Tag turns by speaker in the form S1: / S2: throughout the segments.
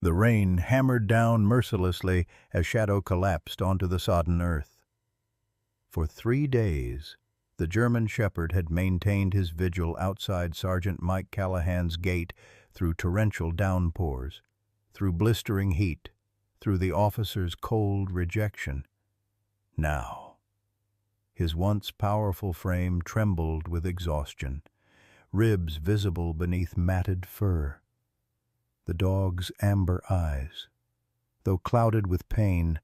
S1: The rain hammered down mercilessly as Shadow collapsed onto the sodden earth. For 3 days, the German shepherd had maintained his vigil outside Sergeant Mike Callahan's gate through torrential downpours, through blistering heat, through the officer's cold rejection. Now, his once powerful frame trembled with exhaustion, ribs visible beneath matted fur. The dog's amber eyes, though clouded with pain,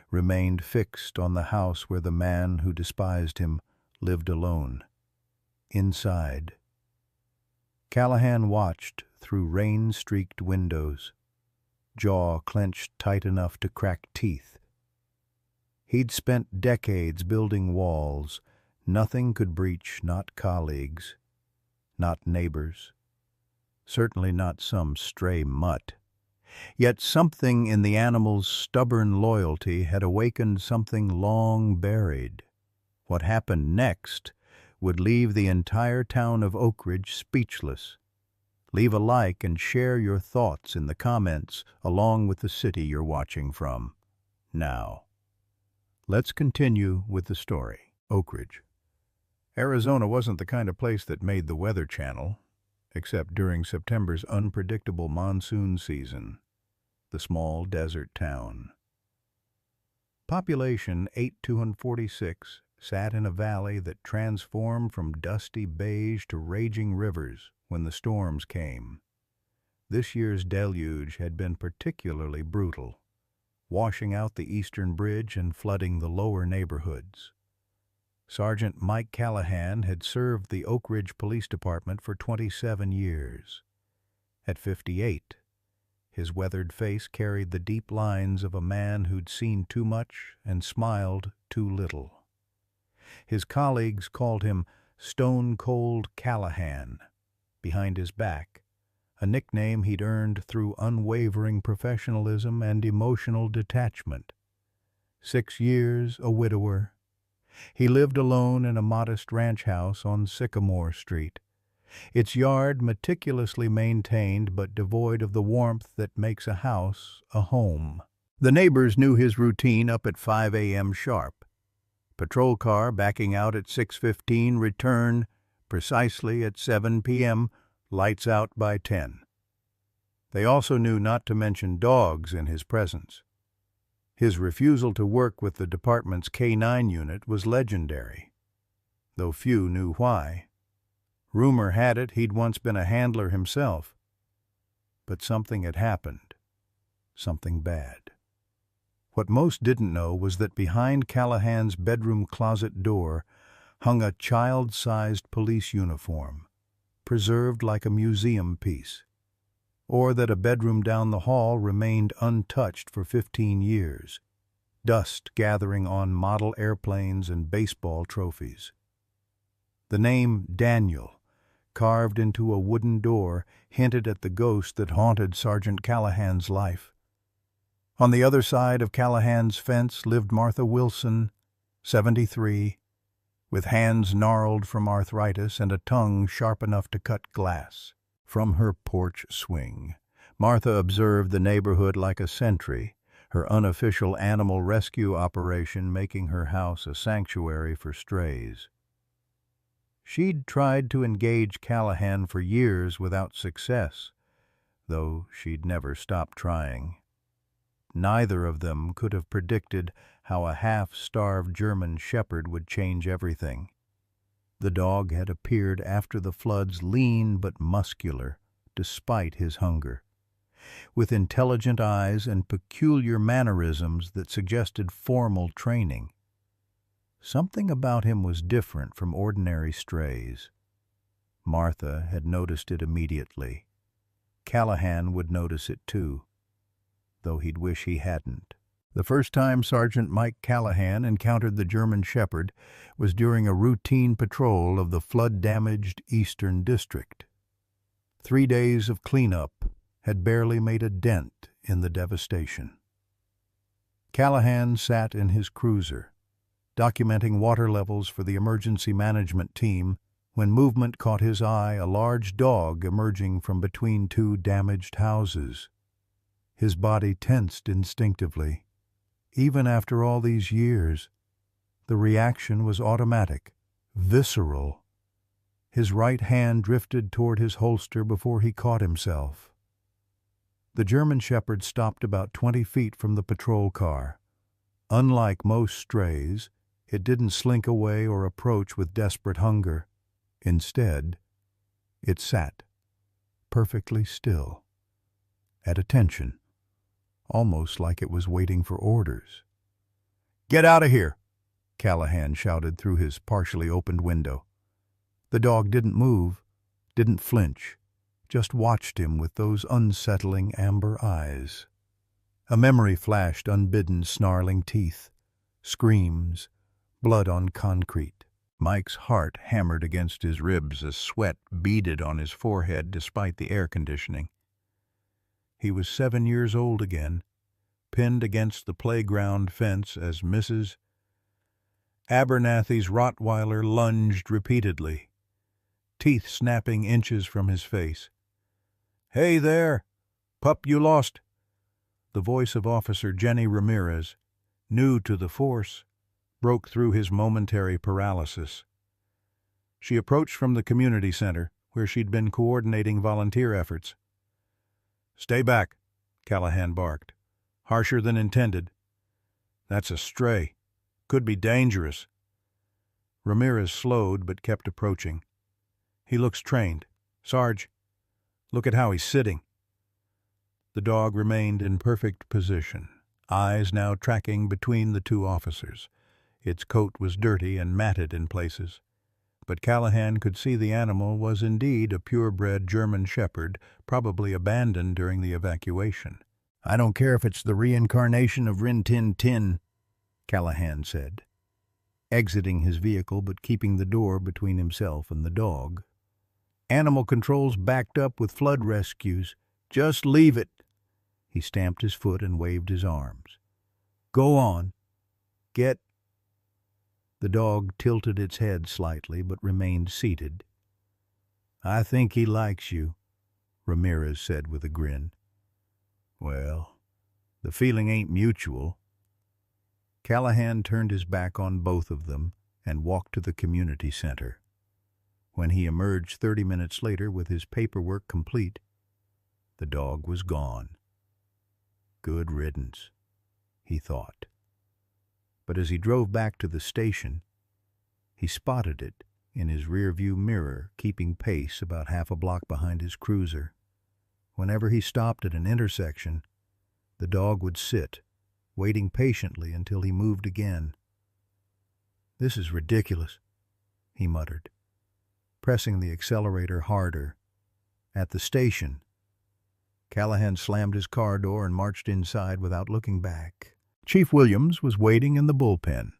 S1: remained fixed on the house where the man who despised him lived alone. Inside, Callahan watched through rain-streaked windows, jaw clenched tight enough to crack teeth. He'd spent decades building walls. Nothing could breach, not colleagues, not neighbors, certainly not some stray mutt. Yet something in the animal's stubborn loyalty had awakened something long buried. What happened next would leave the entire town of Oak Ridge speechless. Leave a like and share your thoughts in the comments along with the city you're watching from. Now, let's continue with the story. Oak Ridge. Arizona wasn't the kind of place that made the Weather Channel, except during September's unpredictable monsoon season. The small desert town. Population 8,246 sat in a valley that transformed from dusty beige to raging rivers when the storms came. This year's deluge had been particularly brutal, washing out the eastern bridge and flooding the lower neighborhoods. Sergeant Mike Callahan had served the Oak Ridge Police Department for 27 years. At 58, his weathered face carried the deep lines of a man who'd seen too much and smiled too little. His colleagues called him Stone Cold Callahan, behind his back, a nickname he'd earned through unwavering professionalism and emotional detachment. 6 years a widower, he lived alone in a modest ranch house on Sycamore Street, its yard meticulously maintained but devoid of the warmth that makes a house a home. The neighbors knew his routine up at 5 a.m. sharp. Patrol car backing out at 6:15, return precisely at 7 p.m., lights out by 10. They also knew not to mention dogs in his presence. His refusal to work with the department's K-9 unit was legendary, though few knew why. Rumor had it he'd once been a handler himself. But something had happened, something bad. What most didn't know was that behind Callahan's bedroom closet door hung a child-sized police uniform, preserved like a museum piece, or that a bedroom down the hall remained untouched for 15 years, dust gathering on model airplanes and baseball trophies. The name Daniel, carved into a wooden door, hinted at the ghost that haunted Sergeant Callahan's life. On the other side of Callahan's fence lived Martha Wilson, 73, with hands gnarled from arthritis and a tongue sharp enough to cut glass. From her porch swing, Martha observed the neighborhood like a sentry, her unofficial animal rescue operation making her house a sanctuary for strays. She'd tried to engage Callahan for years without success, though she'd never stopped trying. Neither of them could have predicted how a half-starved German shepherd would change everything. The dog had appeared after the floods lean but muscular, despite his hunger, with intelligent eyes and peculiar mannerisms that suggested formal training. Something about him was different from ordinary strays. Martha had noticed it immediately. Callahan would notice it too, though he'd wish he hadn't. The first time Sergeant Mike Callahan encountered the German shepherd was during a routine patrol of the flood-damaged Eastern District. 3 days of cleanup had barely made a dent in the devastation. Callahan sat in his cruiser, documenting water levels for the emergency management team, when movement caught his eye, a large dog emerging from between 2 damaged houses. His body tensed instinctively. Even after all these years, the reaction was automatic, visceral. His right hand drifted toward his holster before he caught himself. The German Shepherd stopped about 20 feet from the patrol car. Unlike most strays, it didn't slink away or approach with desperate hunger. Instead, it sat, perfectly still, at attention, almost like it was waiting for orders. "Get out of here!" Callahan shouted through his partially opened window. The dog didn't move, didn't flinch, just watched him with those unsettling amber eyes. A memory flashed, unbidden, snarling teeth, screams, blood on concrete. Mike's heart hammered against his ribs as sweat beaded on his forehead despite the air conditioning. He was 7 years old again, pinned against the playground fence as Mrs. Abernathy's Rottweiler lunged repeatedly, teeth snapping inches from his face. "Hey there! Pup you lost!" The voice of Officer Jenny Ramirez, new to the force, broke through his momentary paralysis. She approached from the community center, where she'd been coordinating volunteer efforts. "Stay back," Callahan barked, harsher than intended. "That's a stray. Could be dangerous." Ramirez slowed but kept approaching. "He looks trained. Sarge, look at how he's sitting." The dog remained in perfect position, eyes now tracking between the two officers. Its coat was dirty and matted in places, but Callahan could see the animal was indeed a purebred German Shepherd, probably abandoned during the evacuation. "I don't care if it's the reincarnation of Rin Tin Tin," Callahan said, exiting his vehicle but keeping the door between himself and the dog. "Animal control's backed up with flood rescues. Just leave it." He stamped his foot and waved his arms. "Go on. Get—" The dog tilted its head slightly but remained seated. "I think he likes you," Ramirez said with a grin. "Well, the feeling ain't mutual." Callahan turned his back on both of them and walked to the community center. When he emerged 30 minutes later with his paperwork complete, the dog was gone. Good riddance, he thought. But as he drove back to the station, he spotted it in his rearview mirror, keeping pace about half a block behind his cruiser. Whenever he stopped at an intersection, the dog would sit, waiting patiently until he moved again. "This is ridiculous," he muttered, pressing the accelerator harder. At the station, Callahan slammed his car door and marched inside without looking back. Chief Williams was waiting in the bullpen.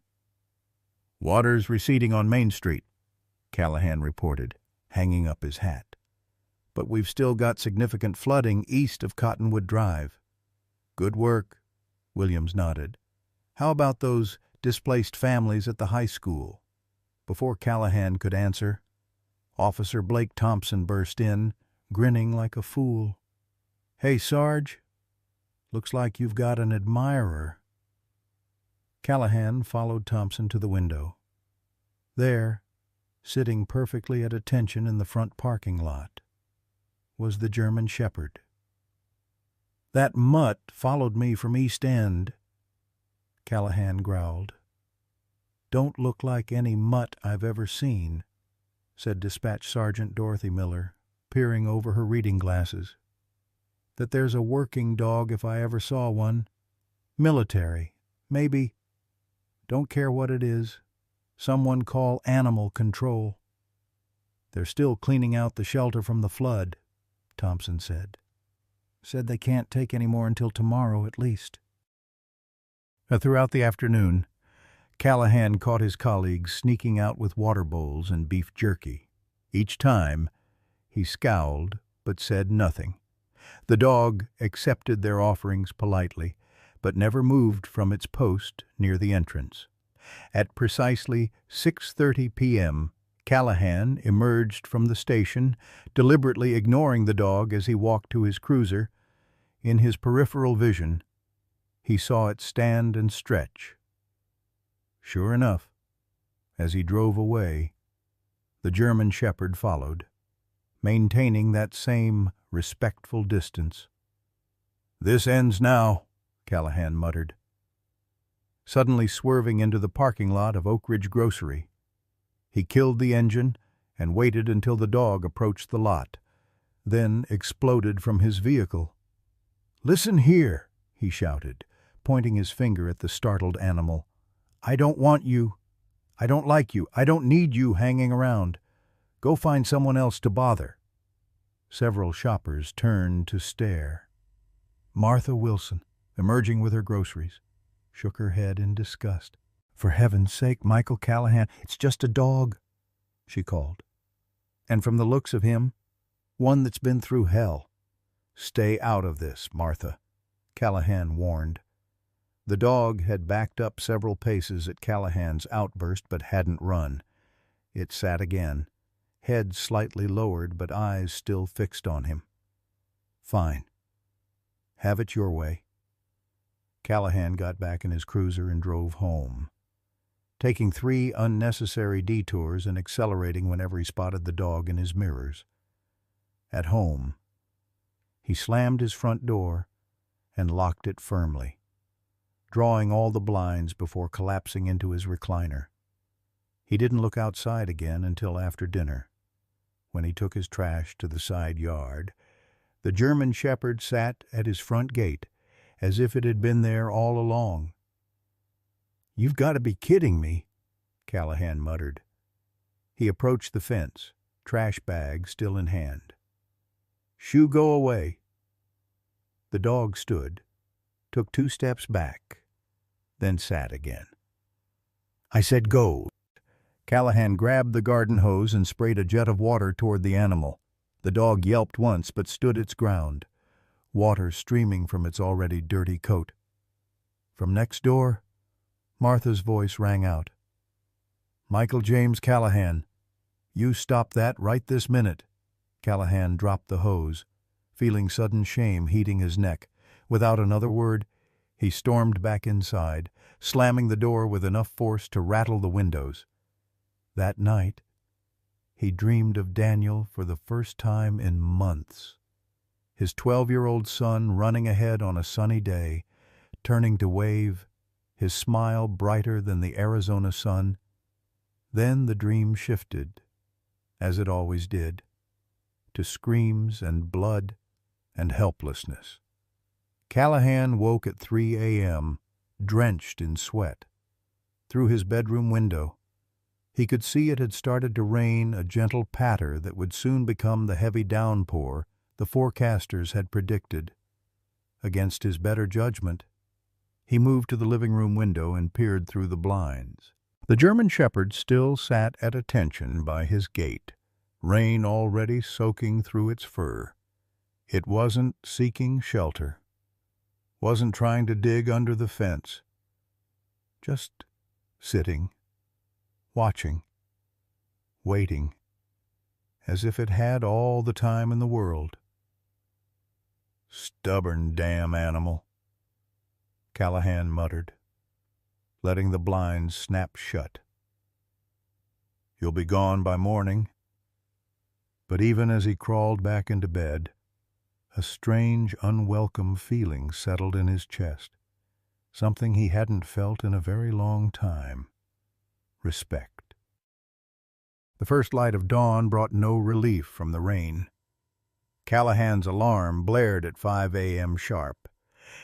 S1: "Water's receding on Main Street," Callahan reported, hanging up his hat. "But we've still got significant flooding east of Cottonwood Drive." "Good work," Williams nodded. "How about those displaced families at the high school?" Before Callahan could answer, Officer Blake Thompson burst in, grinning like a fool. "Hey, Sarge, looks like you've got an admirer." Callahan followed Thompson to the window. There, sitting perfectly at attention in the front parking lot, was the German Shepherd. "That mutt followed me from East End," Callahan growled. "Don't look like any mutt I've ever seen," said Dispatch Sergeant Dorothy Miller, peering over her reading glasses. "That there's a working dog if I ever saw one. Military, maybe. Don't care what it is. Someone call animal control." "They're still cleaning out the shelter from the flood," Thompson said. "Said they can't take any more until tomorrow at least." Throughout the afternoon, Callahan caught his colleagues sneaking out with water bowls and beef jerky. Each time, he scowled but said nothing. The dog accepted their offerings politely, but never moved from its post near the entrance. At precisely 6:30 p.m., Callahan emerged from the station, deliberately ignoring the dog as he walked to his cruiser. In his peripheral vision, he saw it stand and stretch. Sure enough, as he drove away, the German shepherd followed, maintaining that same respectful distance. "This ends now," Callahan muttered, suddenly swerving into the parking lot of Oak Ridge Grocery. He killed the engine and waited until the dog approached the lot, then exploded from his vehicle. "Listen here," he shouted, pointing his finger at the startled animal. "I don't want you. I don't like you. I don't need you hanging around. Go find someone else to bother." Several shoppers turned to stare. Martha Wilson, emerging with her groceries, shook her head in disgust. "For heaven's sake, Michael Callahan, it's just a dog," she called. "And from the looks of him, one that's been through hell." "Stay out of this, Martha," Callahan warned. The dog had backed up several paces at Callahan's outburst but hadn't run. It sat again, head slightly lowered but eyes still fixed on him. "Fine. Have it your way." Callahan got back in his cruiser and drove home, taking 3 unnecessary detours and accelerating whenever he spotted the dog in his mirrors. At home, he slammed his front door and locked it firmly, drawing all the blinds before collapsing into his recliner. He didn't look outside again until after dinner, when he took his trash to the side yard. The German shepherd sat at his front gate as if it had been there all along. "You've got to be kidding me," Callahan muttered. He approached the fence, trash bag still in hand. "Shoo, go away." The dog stood, took 2 steps back, then sat again. "I said go." Callahan grabbed the garden hose and sprayed a jet of water toward the animal. The dog yelped once but stood its ground, water streaming from its already dirty coat. From next door, Martha's voice rang out. "Michael James Callahan, you stop that right this minute." Callahan dropped the hose, feeling sudden shame heating his neck. Without another word, he stormed back inside, slamming the door with enough force to rattle the windows. That night, he dreamed of Daniel for the first time in months. His 12-year-old son running ahead on a sunny day, turning to wave, his smile brighter than the Arizona sun. Then the dream shifted, as it always did, to screams and blood and helplessness. Callahan woke at 3 a.m., drenched in sweat. Through his bedroom window, he could see it had started to rain, a gentle patter that would soon become the heavy downpour the forecasters had predicted. Against his better judgment, he moved to the living room window and peered through the blinds. The German shepherd still sat at attention by his gate, rain already soaking through its fur. It wasn't seeking shelter, wasn't trying to dig under the fence, just sitting, watching, waiting, as if it had all the time in the world. "Stubborn damn animal," Callahan muttered, letting the blinds snap shut. "You'll be gone by morning." But even as he crawled back into bed, a strange, unwelcome feeling settled in his chest, something he hadn't felt in a very long time. Respect. The first light of dawn brought no relief from the rain. Callahan's alarm blared at 5 a.m. sharp,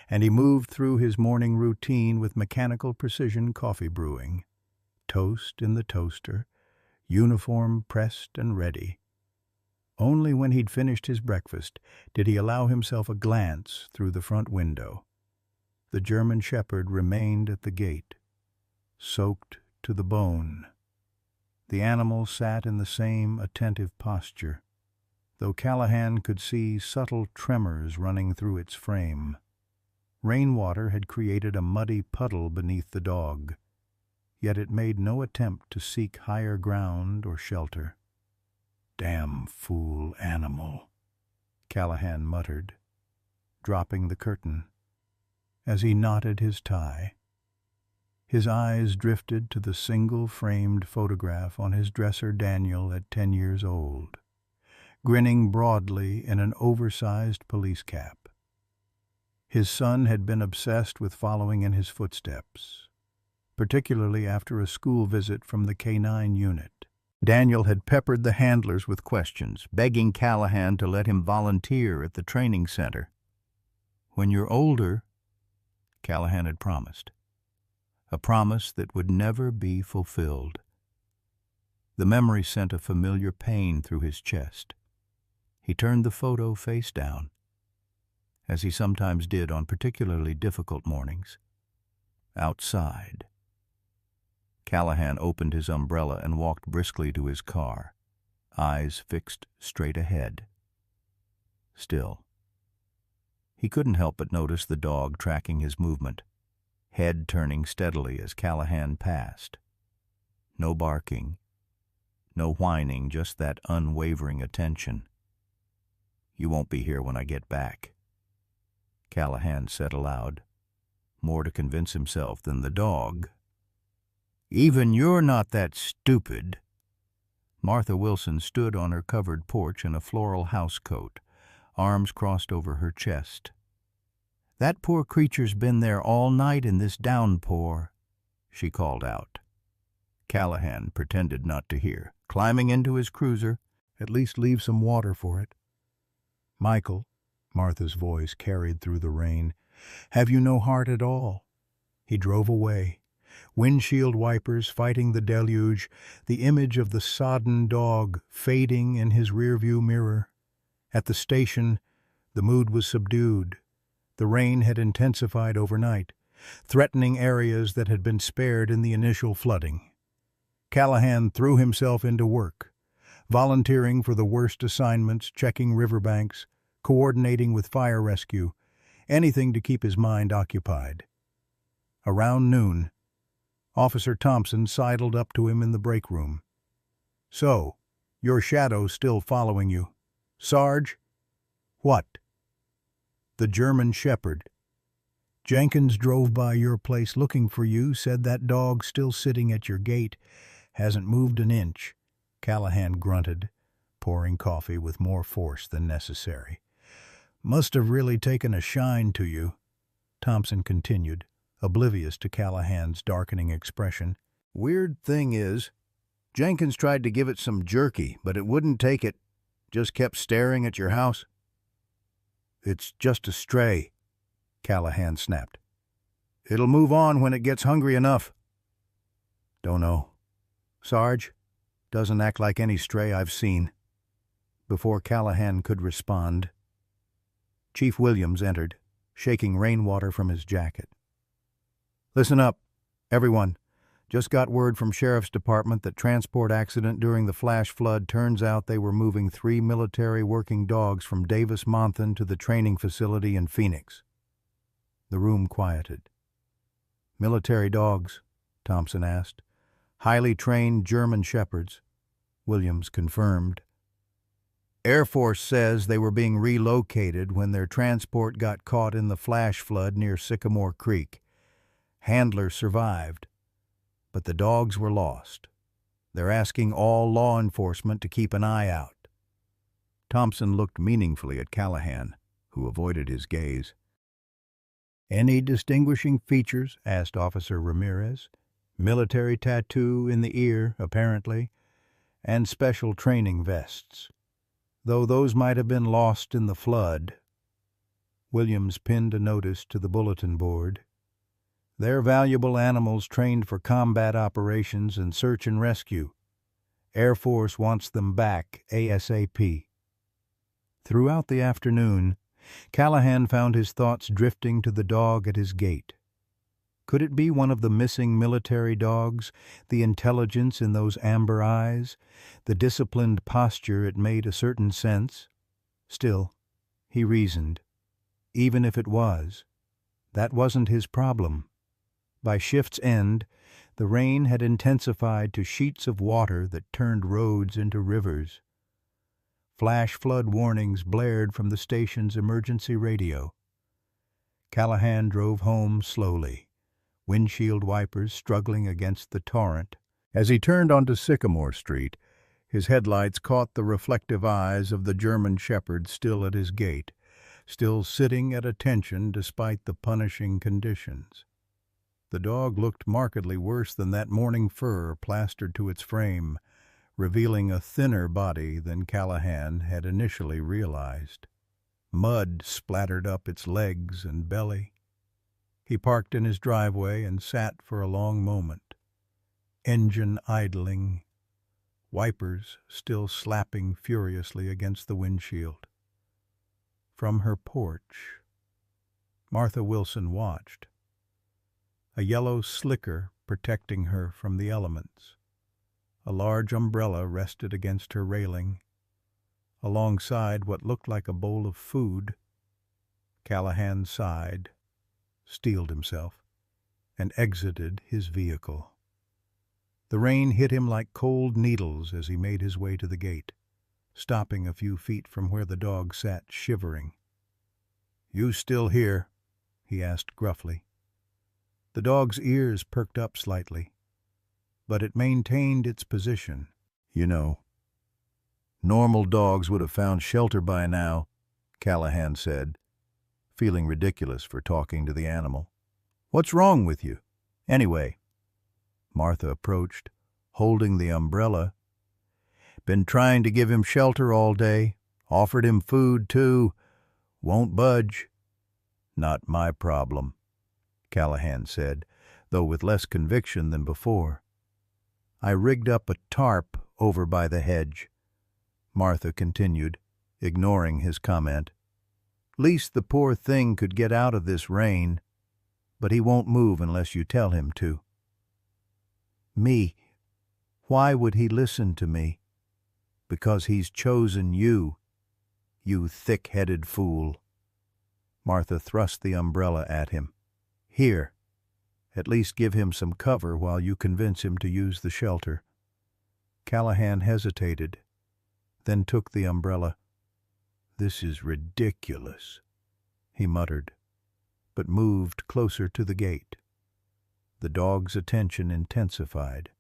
S1: and he moved through his morning routine with mechanical precision coffee brewing, toast in the toaster, uniform pressed and ready. Only when he'd finished his breakfast did he allow himself a glance through the front window. The German shepherd remained at the gate, soaked to the bone. The animal sat in the same attentive posture, though Callahan could see subtle tremors running through its frame. Rainwater had created a muddy puddle beneath the dog, yet it made no attempt to seek higher ground or shelter. "Damn fool animal," Callahan muttered, dropping the curtain. As he knotted his tie, his eyes drifted to the single-framed photograph on his dresser Daniel at 10 years old, grinning broadly in an oversized police cap. His son had been obsessed with following in his footsteps, particularly after a school visit from the K-9 unit. Daniel had peppered the handlers with questions, begging Callahan to let him volunteer at the training center. "When you're older," Callahan had promised. A promise that would never be fulfilled. The memory sent a familiar pain through his chest. He turned the photo face down, as he sometimes did on particularly difficult mornings. Outside. Callahan opened his umbrella and walked briskly to his car, eyes fixed straight ahead. Still. He couldn't help but notice the dog tracking his movement, head turning steadily as Callahan passed. No barking, no whining, just that unwavering attention. "You won't be here when I get back," Callahan said aloud, more to convince himself than the dog. "Even you're not that stupid." Martha Wilson stood on her covered porch in a floral housecoat, arms crossed over her chest. "That poor creature's been there all night in this downpour," she called out. Callahan pretended not to hear, climbing into his cruiser. "At least leave some water for it." "Michael," Martha's voice carried through the rain, "have you no heart at all?" He drove away, windshield wipers fighting the deluge, the image of the sodden dog fading in his rearview mirror. At the station, the mood was subdued. The rain had intensified overnight, threatening areas that had been spared in the initial flooding. Callahan threw himself into work, volunteering for the worst assignments, checking riverbanks, coordinating with fire rescue, anything to keep his mind occupied. Around noon, Officer Thompson sidled up to him in the break room. "So, your shadow's still following you. Sarge?" "What?" "The German Shepherd. Jenkins drove by your place looking for you, said that dog still sitting at your gate. Hasn't moved an inch." Callahan grunted, pouring coffee with more force than necessary. "Must have really taken a shine to you," Thompson continued, oblivious to Callahan's darkening expression. "Weird thing is, Jenkins tried to give it some jerky, but it wouldn't take it. Just kept staring at your house." "It's just a stray," Callahan snapped. "It'll move on when it gets hungry enough." "Don't know. Sarge, doesn't act like any stray I've seen." Before Callahan could respond, Chief Williams entered, shaking rainwater from his jacket. "Listen up, everyone. Just got word from Sheriff's Department that transport accident during the flash flood. Turns out they were moving 3 military working dogs from Davis-Monthan to the training facility in Phoenix." The room quieted. "Military dogs?" Thompson asked. "Highly trained German shepherds," Williams confirmed. "Air Force says they were being relocated when their transport got caught in the flash flood near Sycamore Creek. Handler survived, but the dogs were lost. They're asking all law enforcement to keep an eye out." Thompson looked meaningfully at Callahan, who avoided his gaze. "Any distinguishing features?" asked Officer Ramirez. "Military tattoo in the ear, apparently, and special training vests. Though those might have been lost in the flood." Williams pinned a notice to the bulletin board. "They're valuable animals trained for combat operations and search and rescue. Air Force wants them back ASAP." Throughout the afternoon, Callahan found his thoughts drifting to the dog at his gate. Could it be one of the missing military dogs, the intelligence in those amber eyes, the disciplined posture? It made a certain sense. Still, he reasoned, even if it was, that wasn't his problem. By shift's end, the rain had intensified to sheets of water that turned roads into rivers. Flash flood warnings blared from the station's emergency radio. Callahan drove home slowly, windshield wipers struggling against the torrent. As he turned onto Sycamore Street, his headlights caught the reflective eyes of the German shepherd still at his gate, still sitting at attention despite the punishing conditions. The dog looked markedly worse than that morning fur plastered to its frame, revealing a thinner body than Callahan had initially realized. Mud splattered up its legs and belly. He parked in his driveway and sat for a long moment, engine idling, wipers still slapping furiously against the windshield. From her porch, Martha Wilson watched, a yellow slicker protecting her from the elements. A large umbrella rested against her railing. Alongside what looked like a bowl of food, Callahan sighed, steeled himself, and exited his vehicle. The rain hit him like cold needles as he made his way to the gate, stopping a few feet from where the dog sat shivering. "You still here?" he asked gruffly. The dog's ears perked up slightly, but it maintained its position. "You know, normal dogs would have found shelter by now," Callahan said, feeling ridiculous for talking to the animal. "What's wrong with you, anyway?" Martha approached, holding the umbrella. "Been trying to give him shelter all day. Offered him food, too. Won't budge." "Not my problem," Callahan said, though with less conviction than before. "I rigged up a tarp over by the hedge," Martha continued, ignoring his comment. "Least the poor thing could get out of this rain, but he won't move unless you tell him to." "Me? Why would he listen to me?" "Because he's chosen you, you thick-headed fool." Martha thrust the umbrella at him. "Here, at least give him some cover while you convince him to use the shelter." Callahan hesitated, then took the umbrella. "This is ridiculous," he muttered, but moved closer to the gate. The dog's attention intensified,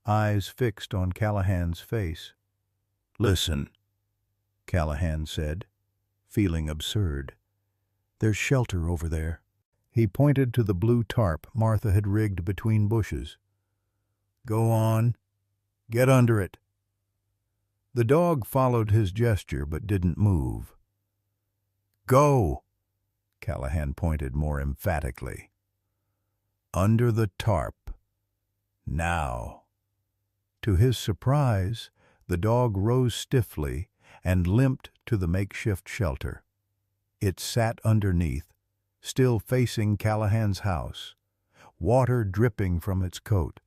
S1: eyes fixed on Callahan's face. "Listen," Callahan said, feeling absurd. "There's shelter over there." He pointed to the blue tarp Martha had rigged between bushes. "Go on. Get under it." The dog followed his gesture but didn't move. "Go," Callahan pointed more emphatically. "Under the tarp. Now." To his surprise, the dog rose stiffly and limped to the makeshift shelter. It sat underneath, still facing Callahan's house, water dripping from its coat.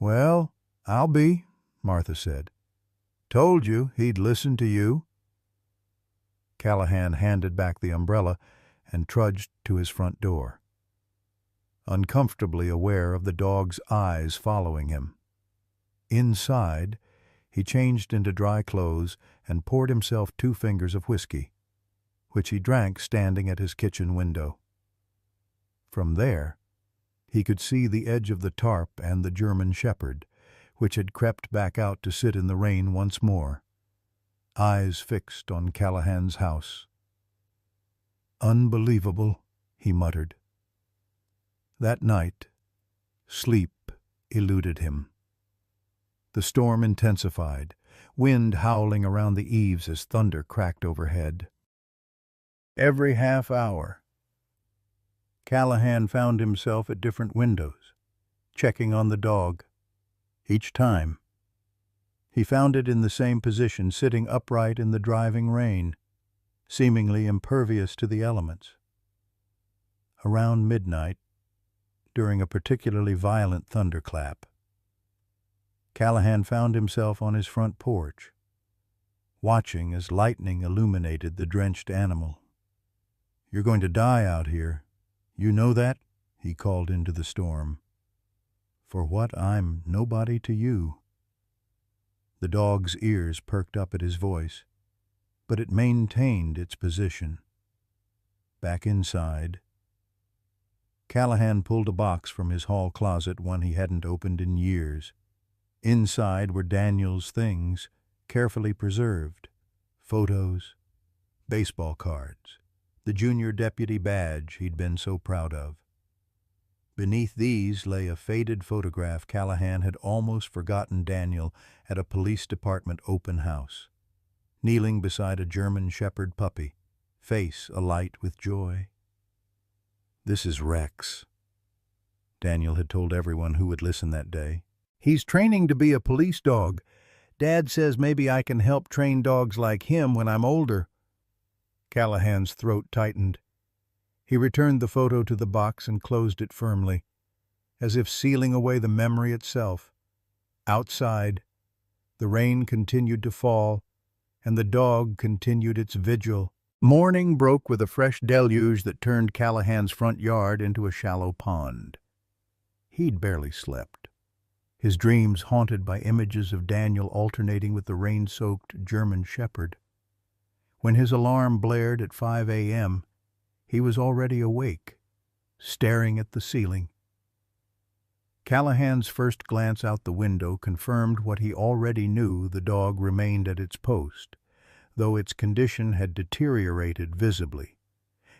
S1: "Well, I'll be," Martha said. "Told you he'd listen to you." Callahan handed back the umbrella and trudged to his front door, uncomfortably aware of the dog's eyes following him. Inside, he changed into dry clothes and poured himself 2 fingers of whiskey, which he drank standing at his kitchen window. From there, he could see the edge of the tarp and the German shepherd, which had crept back out to sit in the rain once more, eyes fixed on Callahan's house. "Unbelievable," he muttered. That night, sleep eluded him. The storm intensified, wind howling around the eaves as thunder cracked overhead. Every half hour, Callahan found himself at different windows, checking on the dog. Each time, he found it in the same position, sitting upright in the driving rain, seemingly impervious to the elements. Around midnight, during a particularly violent thunderclap, Callahan found himself on his front porch, watching as lightning illuminated the drenched animal. "You're going to die out here. You know that?" he called into the storm. "For what, I'm nobody to you." The dog's ears perked up at his voice, but it maintained its position. Back inside, Callahan pulled a box from his hall closet, one he hadn't opened in years. Inside were Daniel's things, carefully preserved. Photos, baseball cards, the junior deputy badge he'd been so proud of. Beneath these lay a faded photograph Callahan had almost forgotten Daniel at a police department open house, kneeling beside a German Shepherd puppy, face alight with joy. "This is Rex," Daniel had told everyone who would listen that day. "He's training to be a police dog. Dad says maybe I can help train dogs like him when I'm older." Callahan's throat tightened. He returned the photo to the box and closed it firmly, as if sealing away the memory itself. Outside, the rain continued to fall, and the dog continued its vigil. Morning broke with a fresh deluge that turned Callahan's front yard into a shallow pond. He'd barely slept, his dreams haunted by images of Daniel alternating with the rain-soaked German Shepherd. When his alarm blared at 5 a.m., he was already awake, staring at the ceiling. Callahan's first glance out the window confirmed what he already knew: the dog remained at its post, though its condition had deteriorated visibly.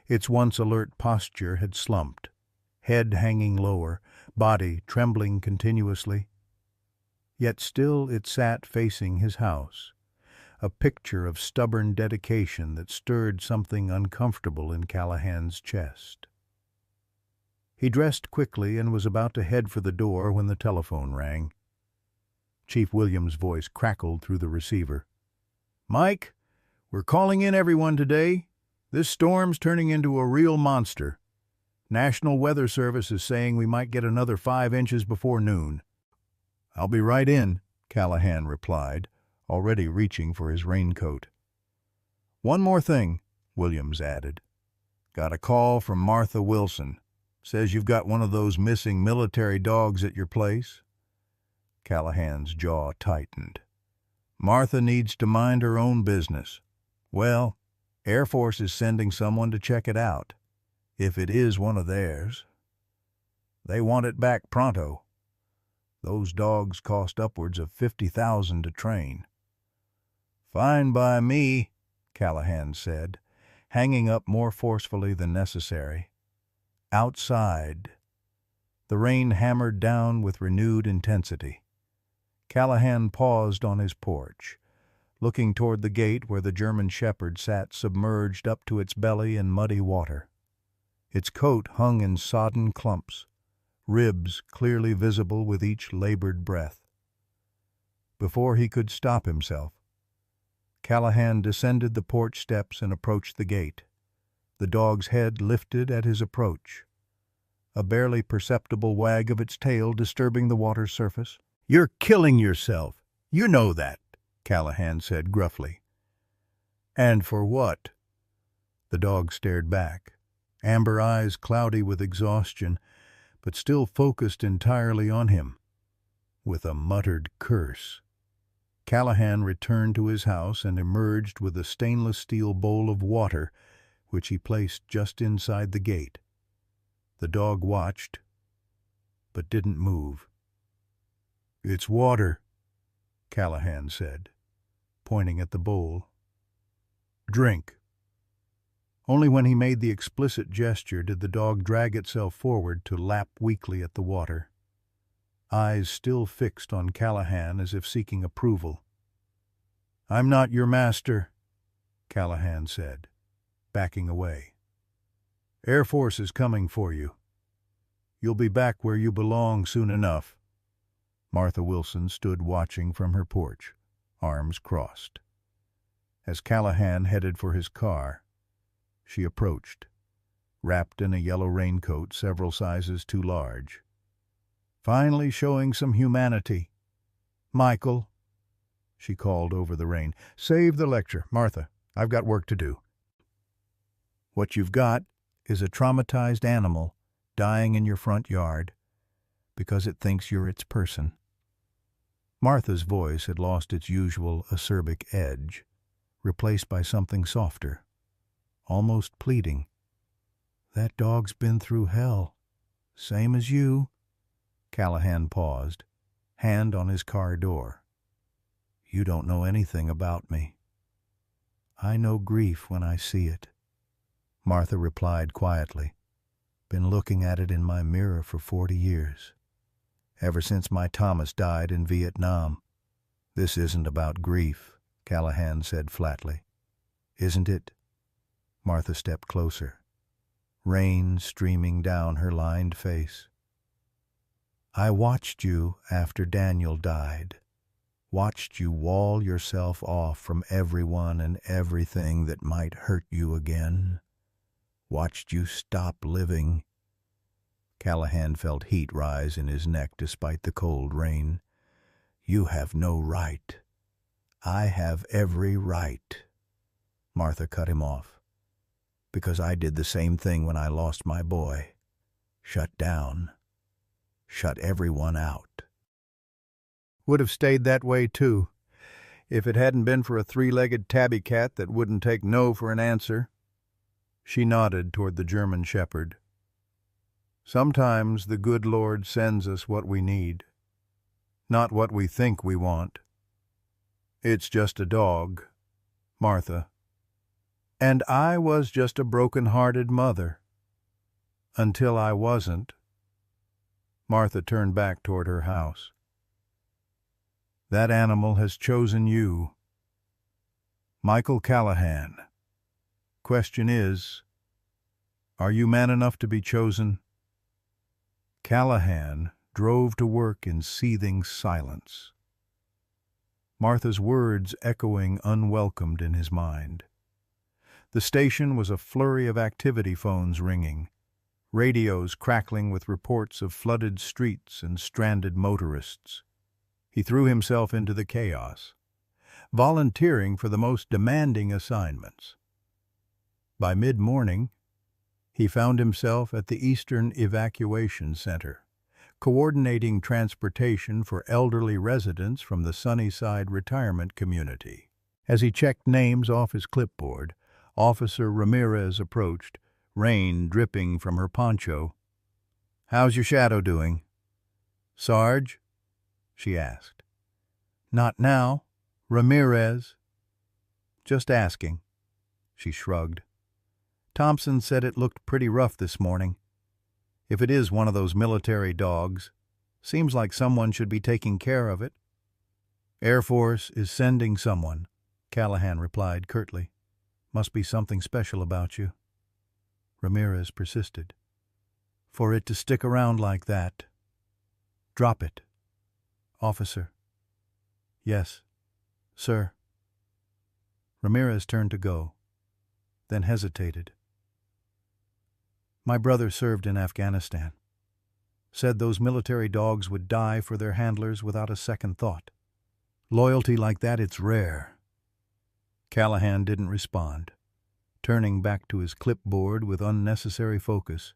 S1: Its once alert posture had slumped, head hanging lower, body trembling continuously. Yet still it sat facing his house, a picture of stubborn dedication that stirred something uncomfortable in Callahan's chest. He dressed quickly and was about to head for the door when the telephone rang. Chief Williams' voice crackled through the receiver. "Mike, we're calling in everyone today. This storm's turning into a real monster. National Weather Service is saying we might get another 5 inches before noon." "I'll be right in," Callahan replied, already reaching for his raincoat. "One more thing," Williams added. "Got a call from Martha Wilson. Says you've got one of those missing military dogs at your place." Callahan's jaw tightened. "Martha needs to mind her own business. Well, Air Force is sending someone to check it out, if it is one of theirs. They want it back pronto. Those dogs cost upwards of $50,000 to train." "Fine by me," Callahan said, hanging up more forcefully than necessary. Outside, the rain hammered down with renewed intensity. Callahan paused on his porch, looking toward the gate where the German Shepherd sat submerged up to its belly in muddy water. Its coat hung in sodden clumps, ribs clearly visible with each labored breath. Before he could stop himself, Callahan descended the porch steps and approached the gate, the dog's head lifted at his approach, a barely perceptible wag of its tail disturbing the water's surface. "You're killing yourself. You know that," Callahan said gruffly. "And for what?" The dog stared back, amber eyes cloudy with exhaustion, but still focused entirely on him. With a muttered curse, Callahan returned to his house and emerged with a stainless steel bowl of water, which he placed just inside the gate. The dog watched, but didn't move. "It's water," Callahan said, pointing at the bowl. "Drink." Only when he made the explicit gesture did the dog drag itself forward to lap weakly at the water, eyes still fixed on Callahan as if seeking approval. "I'm not your master," Callahan said, backing away. "Air Force is coming for you. You'll be back where you belong soon enough." Martha Wilson stood watching from her porch, arms crossed. As Callahan headed for his car, she approached, wrapped in a yellow raincoat several sizes too large. "Finally showing some humanity. Michael," she called over the rain, "save the lecture. Martha, I've got work to do. What you've got is a traumatized animal dying in your front yard because it thinks you're its person." Martha's voice had lost its usual acerbic edge, replaced by something softer, almost pleading. That dog's been through hell. Same as you. Callahan paused, hand on his car door. You don't know anything about me. I know grief when I see it. Martha replied quietly. Been looking at it in my mirror for 40 years. Ever since my Thomas died in Vietnam. This isn't about grief, Callahan said flatly. Isn't it? Martha stepped closer, rain streaming down her lined face. I watched you after Daniel died. Watched you wall yourself off from everyone and everything that might hurt you again. Watched you stop living. Callahan felt heat rise in his neck despite the cold rain. You have no right. I have every right. Martha cut him off. Because I did the same thing when I lost my boy. Shut down. Shut everyone out. Would have stayed that way, too, if it hadn't been for a three-legged tabby cat that wouldn't take no for an answer. She nodded toward the German shepherd. Sometimes the good Lord sends us what we need, not what we think we want. It's just a dog, Martha. And I was just a broken-hearted mother. Until I wasn't. Martha turned back toward her house. That animal has chosen you. Michael Callahan. Question is, are you man enough to be chosen? Callahan drove to work in seething silence. Martha's words echoing unwelcomed in his mind. The station was a flurry of activity phones ringing, radios crackling with reports of flooded streets and stranded motorists. He threw himself into the chaos, volunteering for the most demanding assignments. By mid-morning, he found himself at the Eastern Evacuation Center, coordinating transportation for elderly residents from the Sunnyside retirement community. As he checked names off his clipboard, Officer Ramirez approached, rain dripping from her poncho. "How's your shadow doing?" "Sarge?" she asked. "Not now, Ramirez." "Just asking." She shrugged. "Thompson said it looked pretty rough this morning. If it is one of those military dogs, seems like someone should be taking care of it." "Air Force is sending someone," Callahan replied curtly. "Must be something special about you." Ramirez persisted. "For it to stick around like that. Drop it." "Officer." "Yes, sir." Ramirez turned to go, then hesitated. "My brother served in Afghanistan. Said those military dogs would die for their handlers without a second thought. Loyalty like that, it's rare." Callahan didn't respond, turning back to his clipboard with unnecessary focus.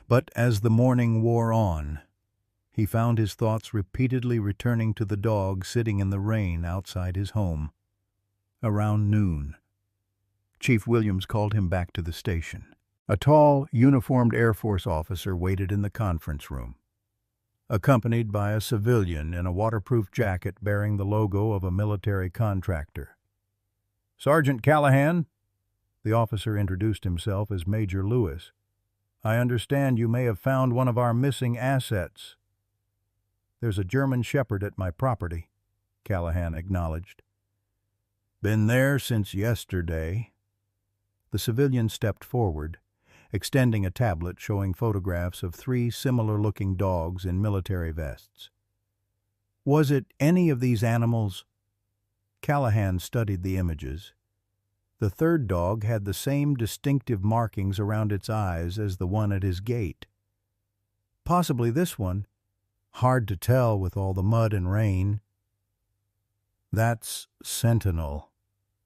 S1: But as the morning wore on, he found his thoughts repeatedly returning to the dog sitting in the rain outside his home. Around noon, Chief Williams called him back to the station. A tall, uniformed Air Force officer waited in the conference room, accompanied by a civilian in a waterproof jacket bearing the logo of a military contractor. "Sergeant Callahan," the officer introduced himself as Major Lewis. "I understand you may have found one of our missing assets." "There's a German shepherd at my property," Callahan acknowledged. "Been there since yesterday." The civilian stepped forward, extending a tablet showing photographs of 3 similar-looking dogs in military vests. "Was it any of these animals?" Callahan studied the images. The third dog had the same distinctive markings around its eyes as the one at his gate. "Possibly this one. Hard to tell with all the mud and rain." "That's Sentinel,"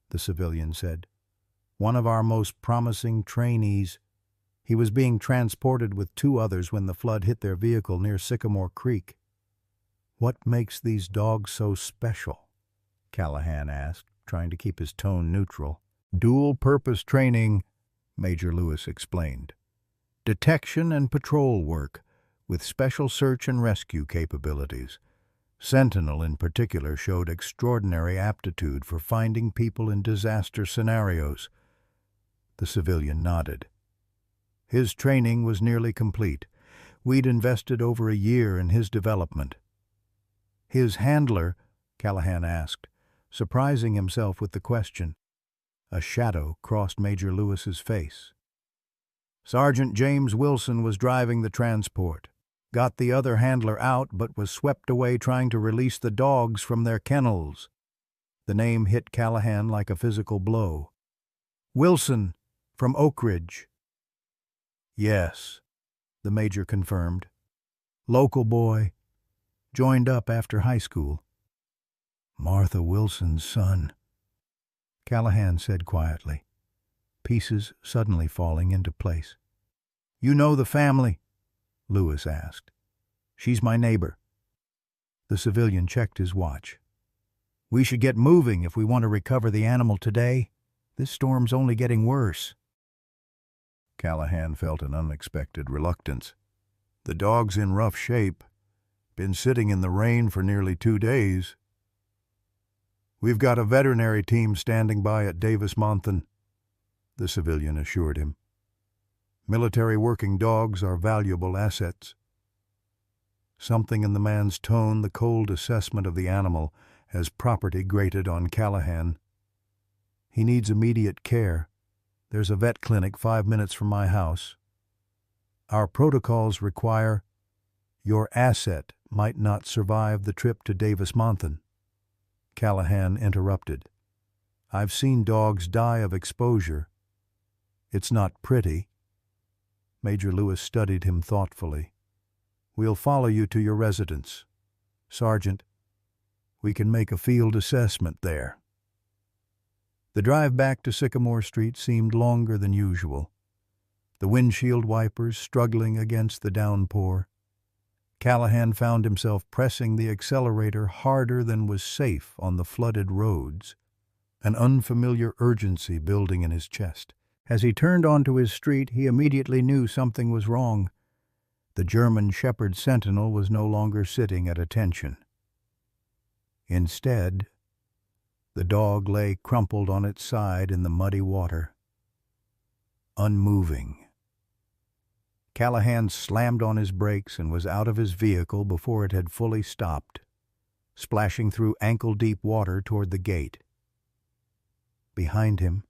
S1: the civilian said. "One of our most promising trainees. He was being transported with 2 others when the flood hit their vehicle near Sycamore Creek." "What makes these dogs so special?" Callahan asked, trying to keep his tone neutral. "Dual-purpose training," Major Lewis explained. detection and patrol work, with special search and rescue capabilities. Sentinel, in particular, showed extraordinary aptitude for finding people in disaster scenarios. The civilian nodded. His training was nearly complete. We'd invested over a year in his development. His handler, Callahan asked, surprising himself with the question. A shadow crossed Major Lewis's face. Sergeant James Wilson was driving the transport. Got the other handler out, but was swept away trying to release the dogs from their kennels. The name hit Callahan like a physical blow. Wilson, from Oak Ridge. Yes, the major confirmed. Local boy. Joined up after high school. Martha Wilson's son, Callahan said quietly, pieces suddenly falling into place. You know the family? Lewis asked. She's my neighbor. The civilian checked his watch. We should get moving if we want to recover the animal today. This storm's only getting worse. Callahan felt an unexpected reluctance. The dog's in rough shape. Been sitting in the rain for nearly 2 days. We've got a veterinary team standing by at Davis-Monthan, the civilian assured him. Military working dogs are valuable assets. Something in the man's tone, the cold assessment of the animal, as property grated on Callahan. He needs immediate care. There's a vet clinic 5 minutes from my house. Our protocols require your asset might not survive the trip to Davis-Monthan. Callahan interrupted. I've seen dogs die of exposure. It's not pretty. Major Lewis studied him thoughtfully. We'll follow you to your residence. Sergeant, we can make a field assessment there. The drive back to Sycamore Street seemed longer than usual. The windshield wipers struggling against the downpour. Callahan found himself pressing the accelerator harder than was safe on the flooded roads, an unfamiliar urgency building in his chest. As he turned onto his street, he immediately knew something was wrong. The German Shepherd Sentinel was no longer sitting at attention. Instead, the dog lay crumpled on its side in the muddy water, unmoving. Callahan slammed on his brakes and was out of his vehicle before it had fully stopped, splashing through ankle-deep water toward the gate. Behind him,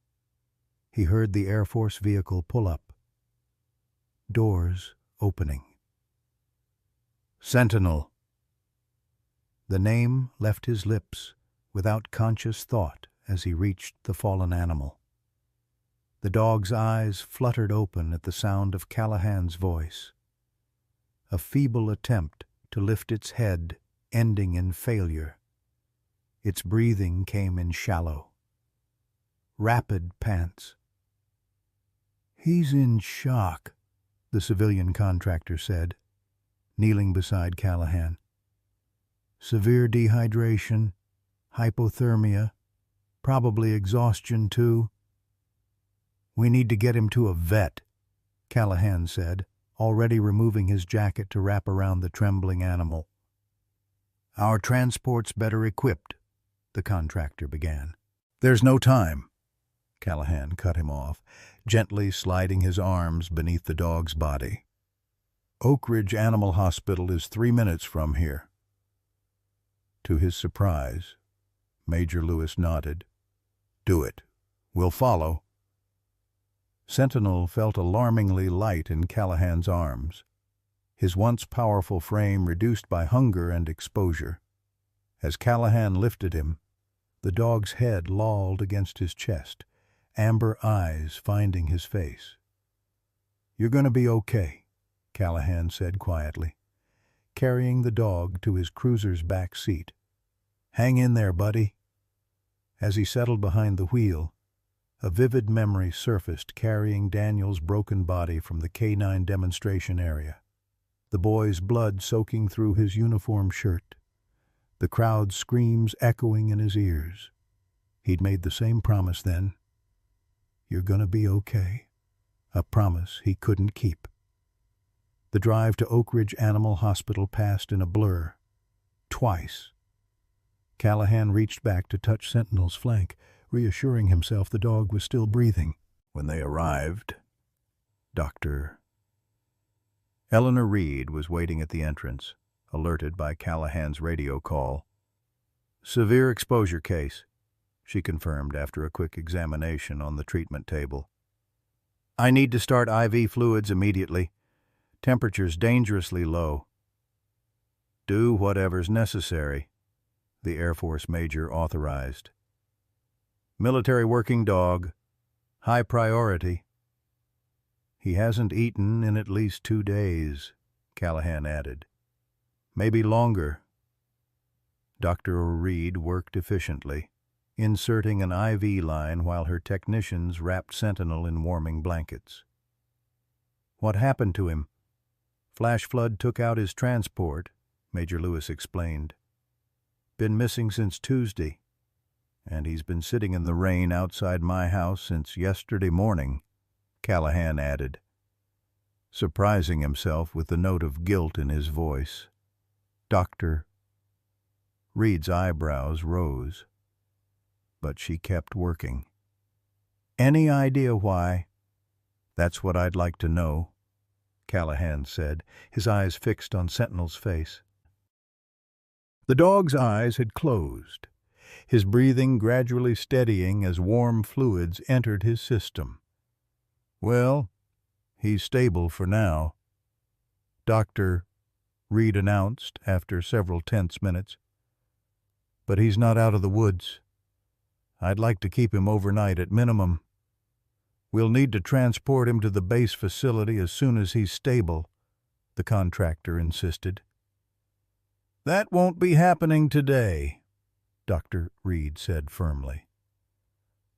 S1: he heard the Air Force vehicle pull up, doors opening. Sentinel. The name left his lips without conscious thought as he reached the fallen animal. The dog's eyes fluttered open at the sound of Callahan's voice. A feeble attempt to lift its head, ending in failure. Its breathing came in shallow, rapid pants. He's in shock, the civilian contractor said, kneeling beside Callahan. Severe dehydration, hypothermia, probably exhaustion too. We need to get him to a vet, Callahan said, already removing his jacket to wrap around the trembling animal. Our transport's better equipped, the contractor began. There's no time, Callahan cut him off, gently sliding his arms beneath the dog's body. Oak Ridge Animal Hospital is 3 minutes from here. To his surprise, Major Lewis nodded. Do it. We'll follow. Sentinel felt alarmingly light in Callahan's arms, his once powerful frame reduced by hunger and exposure. As Callahan lifted him, the dog's head lolled against his chest, amber eyes finding his face. You're going to be okay, Callahan said quietly, carrying the dog to his cruiser's back seat. Hang in there, buddy. As he settled behind the wheel, a vivid memory surfaced carrying Daniel's broken body from the K-9 demonstration area, the boy's blood soaking through his uniform shirt, the crowd's screams echoing in his ears. He'd made the same promise then. You're gonna be okay. A promise he couldn't keep. The drive to Oak Ridge Animal Hospital passed in a blur. Twice. Callahan reached back to touch Sentinel's flank, reassuring himself the dog was still breathing. When they arrived, Dr. Eleanor Reed was waiting at the entrance, alerted by Callahan's radio call. "Severe exposure case," she confirmed after a quick examination on the treatment table. "I need to start IV fluids immediately. Temperature's dangerously low." "Do whatever's necessary," the Air Force major authorized. "Military working dog. High priority." "He hasn't eaten in at least 2 days," Callahan added. "Maybe longer." Dr. Reed worked efficiently, inserting an IV line while her technicians wrapped Sentinel in warming blankets. "What happened to him?" "Flash flood took out his transport," Major Lewis explained. "Been missing since Tuesday, and he's been sitting in the rain outside my house since yesterday morning," Callahan added, surprising himself with the note of guilt in his voice. Dr. Reed's eyebrows rose, but she kept working. "Any idea why?" "That's what I'd like to know," Callahan said, his eyes fixed on Sentinel's face. The dog's eyes had closed, his breathing gradually steadying as warm fluids entered his system. "Well, he's stable for now," Dr. Reed announced after several tense minutes. "But he's not out of the woods. I'd like to keep him overnight at minimum. We'll need to transport him to the base facility as soon as he's stable," the contractor insisted. "That won't be happening today," Dr. Reed said firmly.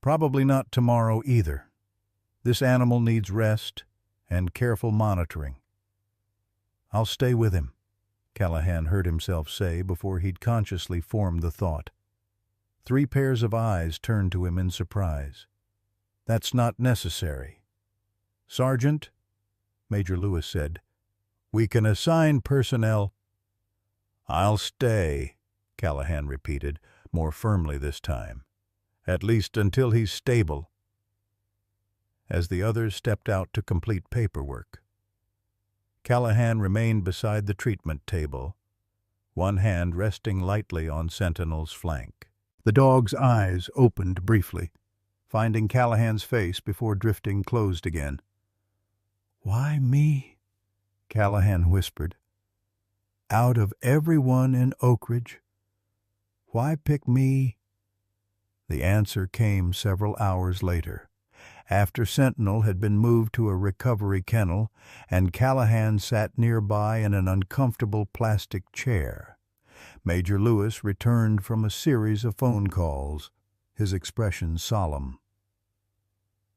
S1: "Probably not tomorrow either. This animal needs rest and careful monitoring." "I'll stay with him," Callahan heard himself say before he'd consciously formed the thought. 3 pairs of eyes turned to him in surprise. "That's not necessary." "Sergeant," Major Lewis said, "we can assign personnel." "I'll stay," Callahan repeated, more firmly this time. "At least until he's stable." As the others stepped out to complete paperwork, Callahan remained beside the treatment table, one hand resting lightly on Sentinel's flank. The dog's eyes opened briefly, finding Callahan's face before drifting closed again. "Why me?" Callahan whispered. "Out of everyone in Oak Ridge, why pick me?" The answer came several hours later, after Sentinel had been moved to a recovery kennel and Callahan sat nearby in an uncomfortable plastic chair. Major Lewis returned from a series of phone calls, his expression solemn.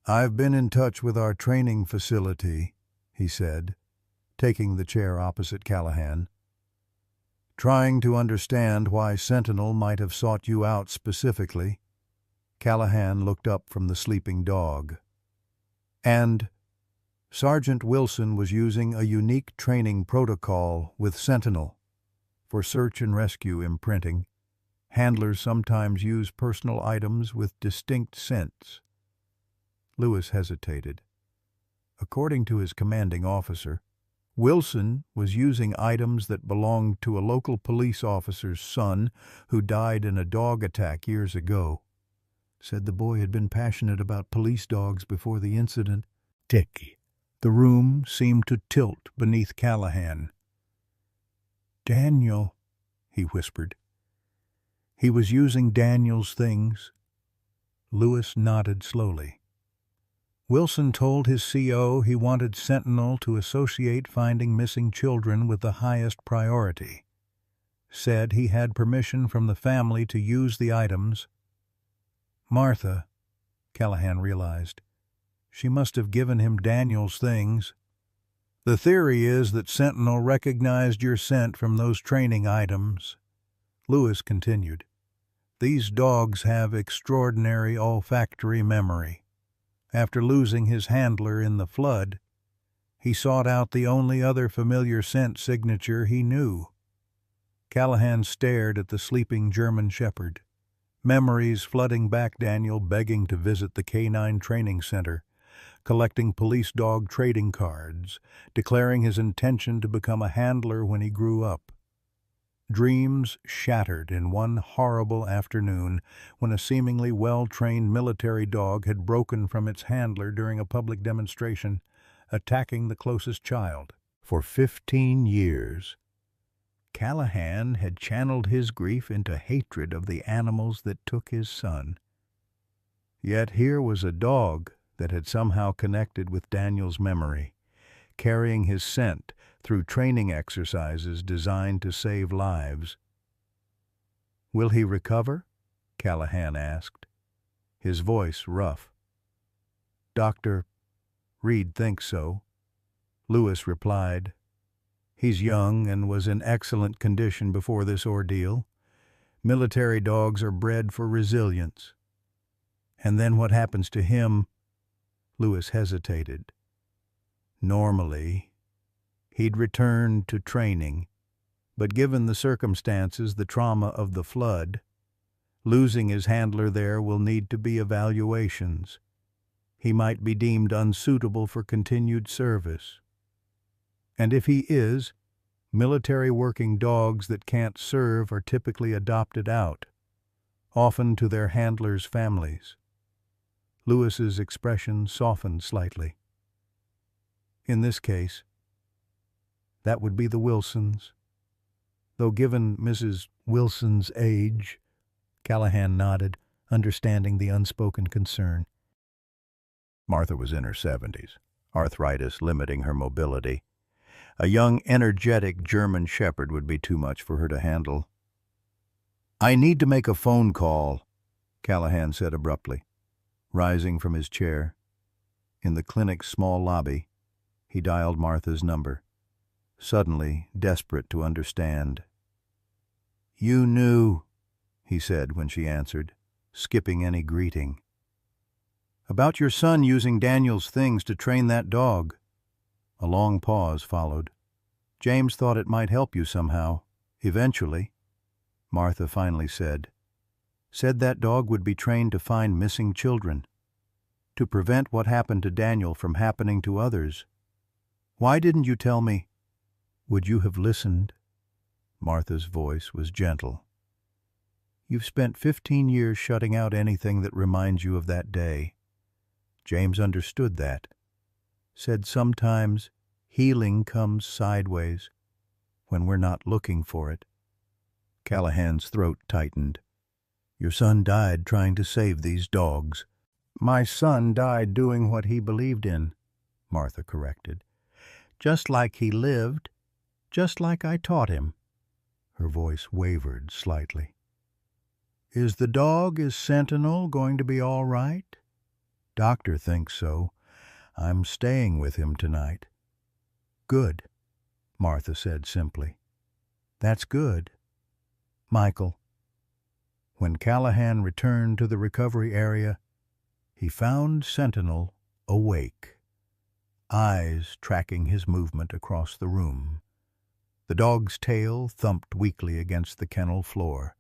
S1: "I've been in touch with our training facility," he said, taking the chair opposite Callahan. "Trying to understand why Sentinel might have sought you out specifically." Callahan looked up from the sleeping dog. "And Sergeant Wilson was using a unique training protocol with Sentinel for search and rescue imprinting. Handlers sometimes use personal items with distinct scents." Lewis hesitated. According to his commanding officer, Wilson was using items that belonged to a local police officer's son who died in a dog attack years ago. Said the boy had been passionate about police dogs before the incident. Dicky. The room seemed to tilt beneath Callahan. "Daniel," he whispered. "He was using Daniel's things." Lewis nodded slowly. Wilson told his CO he wanted Sentinel to associate finding missing children with the highest priority. Said he had permission from the family to use the items. Martha, Callahan realized. She must have given him Daniel's things. "The theory is that Sentinel recognized your scent from those training items," Lewis continued. "These dogs have extraordinary olfactory memory. After losing his handler in the flood, He sought out the only other familiar scent signature he knew. Callahan stared at the sleeping German shepherd, memories flooding back Daniel begging to visit the Canine Training Center, collecting police dog trading cards, declaring his intention to become a handler when he grew up. Dreams shattered in one horrible afternoon when a seemingly well-trained military dog had broken from its handler during a public demonstration, attacking the closest child. For 15 years, Callahan had channeled his grief into hatred of the animals that took his son. Yet here was a dog that had somehow connected with Daniel's memory, carrying his scent through training exercises designed to save lives. "Will he recover?" Callahan asked, his voice rough. "Dr. Reed thinks so," Lewis replied. "He's young and was in excellent condition before this ordeal. Military dogs are bred for resilience. And then what happens to him?" Lewis hesitated. "Normally, he'd return to training, but given the circumstances, the trauma of the flood, losing his handler there will need to be evaluations. He might be deemed unsuitable for continued service. And if he is, military working dogs that can't serve are typically adopted out, often to their handlers' families." Lewis's expression softened slightly. "In this case, that would be the Wilsons. Though given Mrs. Wilson's age," Callahan nodded, understanding the unspoken concern. Martha was in her 70s, arthritis limiting her mobility. A young, energetic German shepherd would be too much for her to handle. "I need to make a phone call," Callahan said abruptly, rising from his chair. In the clinic's small lobby, he dialed Martha's number, suddenly desperate to understand. "You knew," he said when she answered, skipping any greeting. "About your son using Daniel's things to train that dog." A long pause followed. "James thought it might help you somehow, eventually," Martha finally said. "Said that dog would be trained to find missing children, to prevent what happened to Daniel from happening to others. Why didn't you tell me?" "Would you have listened?" Martha's voice was gentle. "You've spent 15 years shutting out anything that reminds you of that day. James understood that. Said sometimes healing comes sideways, when we're not looking for it." Callahan's throat tightened. "Your son died trying to save these dogs." "My son died doing what he believed in," Martha corrected. "Just like he lived, just like I taught him." Her voice wavered slightly. "Is the dog, Sentinel, going to be all right?" "Doctor thinks so. I'm staying with him tonight." "Good," Martha said simply. "That's good. Michael." When Callahan returned to the recovery area, he found Sentinel awake, eyes tracking his movement across the room. The dog's tail thumped weakly against the kennel floor.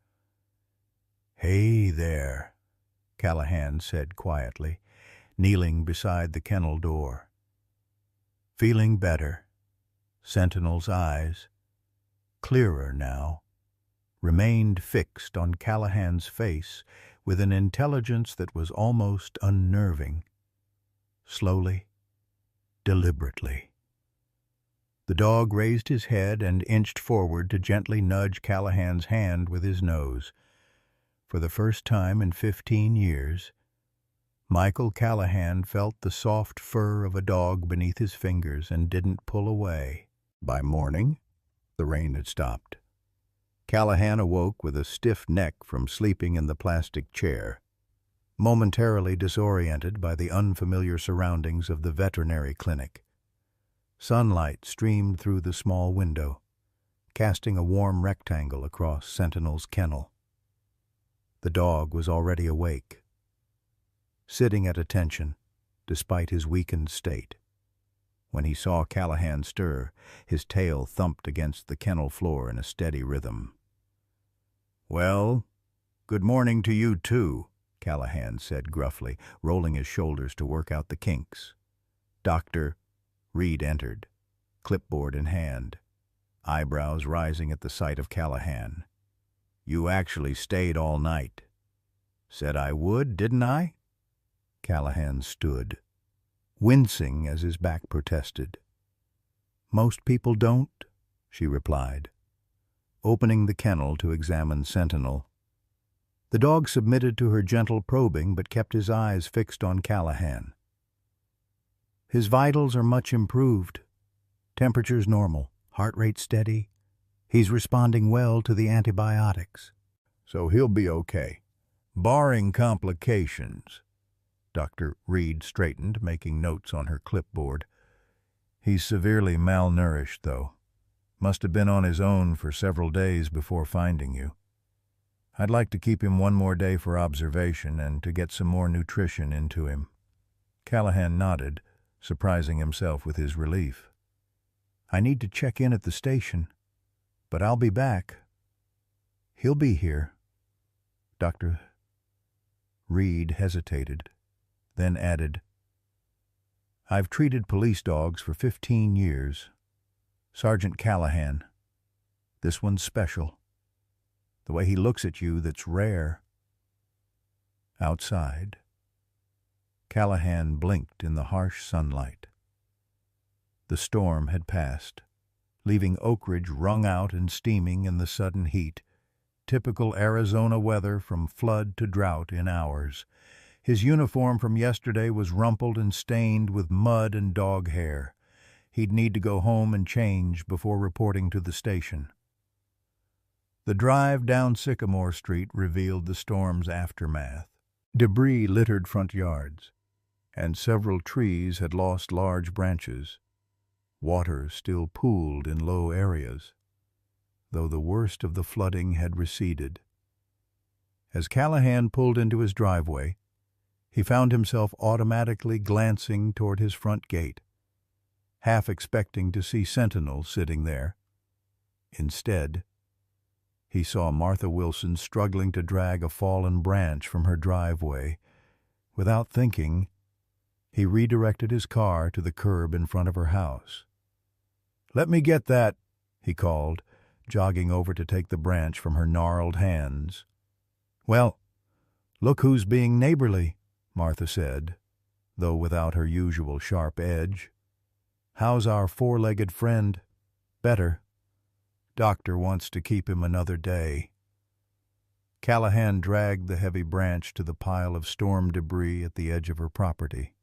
S1: "Hey there," Callahan said quietly, kneeling beside the kennel door. Feeling better, Sentinel's eyes, clearer now, remained fixed on Callahan's face with an intelligence that was almost unnerving. Slowly, deliberately, the dog raised his head and inched forward to gently nudge Callahan's hand with his nose. For the first time in 15 years, Michael Callahan felt the soft fur of a dog beneath his fingers and didn't pull away. By morning, the rain had stopped. Callahan awoke with a stiff neck from sleeping in the plastic chair, momentarily disoriented by the unfamiliar surroundings of the veterinary clinic. Sunlight streamed through the small window, casting a warm rectangle across Sentinel's kennel. The dog was already awake, sitting at attention despite his weakened state, When he saw Callahan stir, his tail thumped against the kennel floor in a steady rhythm. "Well, good morning to you, too," Callahan said gruffly, rolling his shoulders to work out the kinks. "Doctor," Reed entered, clipboard in hand, eyebrows rising at the sight of Callahan. "You actually stayed all night. Said I would, didn't I?" Callahan stood, wincing as his back protested. "Most people don't," she replied, opening the kennel to examine Sentinel. The dog submitted to her gentle probing but kept his eyes fixed on Callahan. "His vitals are much improved. Temperature's normal, heart rate steady. He's responding well to the antibiotics." "So he'll be okay, barring complications." Dr. Reed straightened, making notes on her clipboard. "He's severely malnourished, though. Must have been on his own for several days before finding you. I'd like to keep him one more day for observation and to get some more nutrition into him." Callahan nodded, surprising himself with his relief. "I need to check in at the station, but I'll be back. He'll be here." Dr. Reed hesitated, then added, "I've treated police dogs for 15 years. Sergeant Callahan. This one's special. The way he looks at you, that's rare." Outside, Callahan blinked in the harsh sunlight. The storm had passed, leaving Oak Ridge wrung out and steaming in the sudden heat, typical Arizona weather from flood to drought in hours. His uniform from yesterday was rumpled and stained with mud and dog hair. He'd need to go home and change before reporting to the station. The drive down Sycamore Street revealed the storm's aftermath. Debris littered front yards, and several trees had lost large branches. Water still pooled in low areas, though the worst of the flooding had receded. As Callahan pulled into his driveway, he found himself automatically glancing toward his front gate, half expecting to see Sentinel sitting there. Instead, he saw Martha Wilson struggling to drag a fallen branch from her driveway. Without thinking, he redirected his car to the curb in front of her house. "Let me get that," he called, jogging over to take the branch from her gnarled hands. "Well, look who's being neighborly," Martha said, though without her usual sharp edge. "How's our four-legged friend?" "Better. Doctor wants to keep him another day." Callahan dragged the heavy branch to the pile of storm debris at the edge of her property.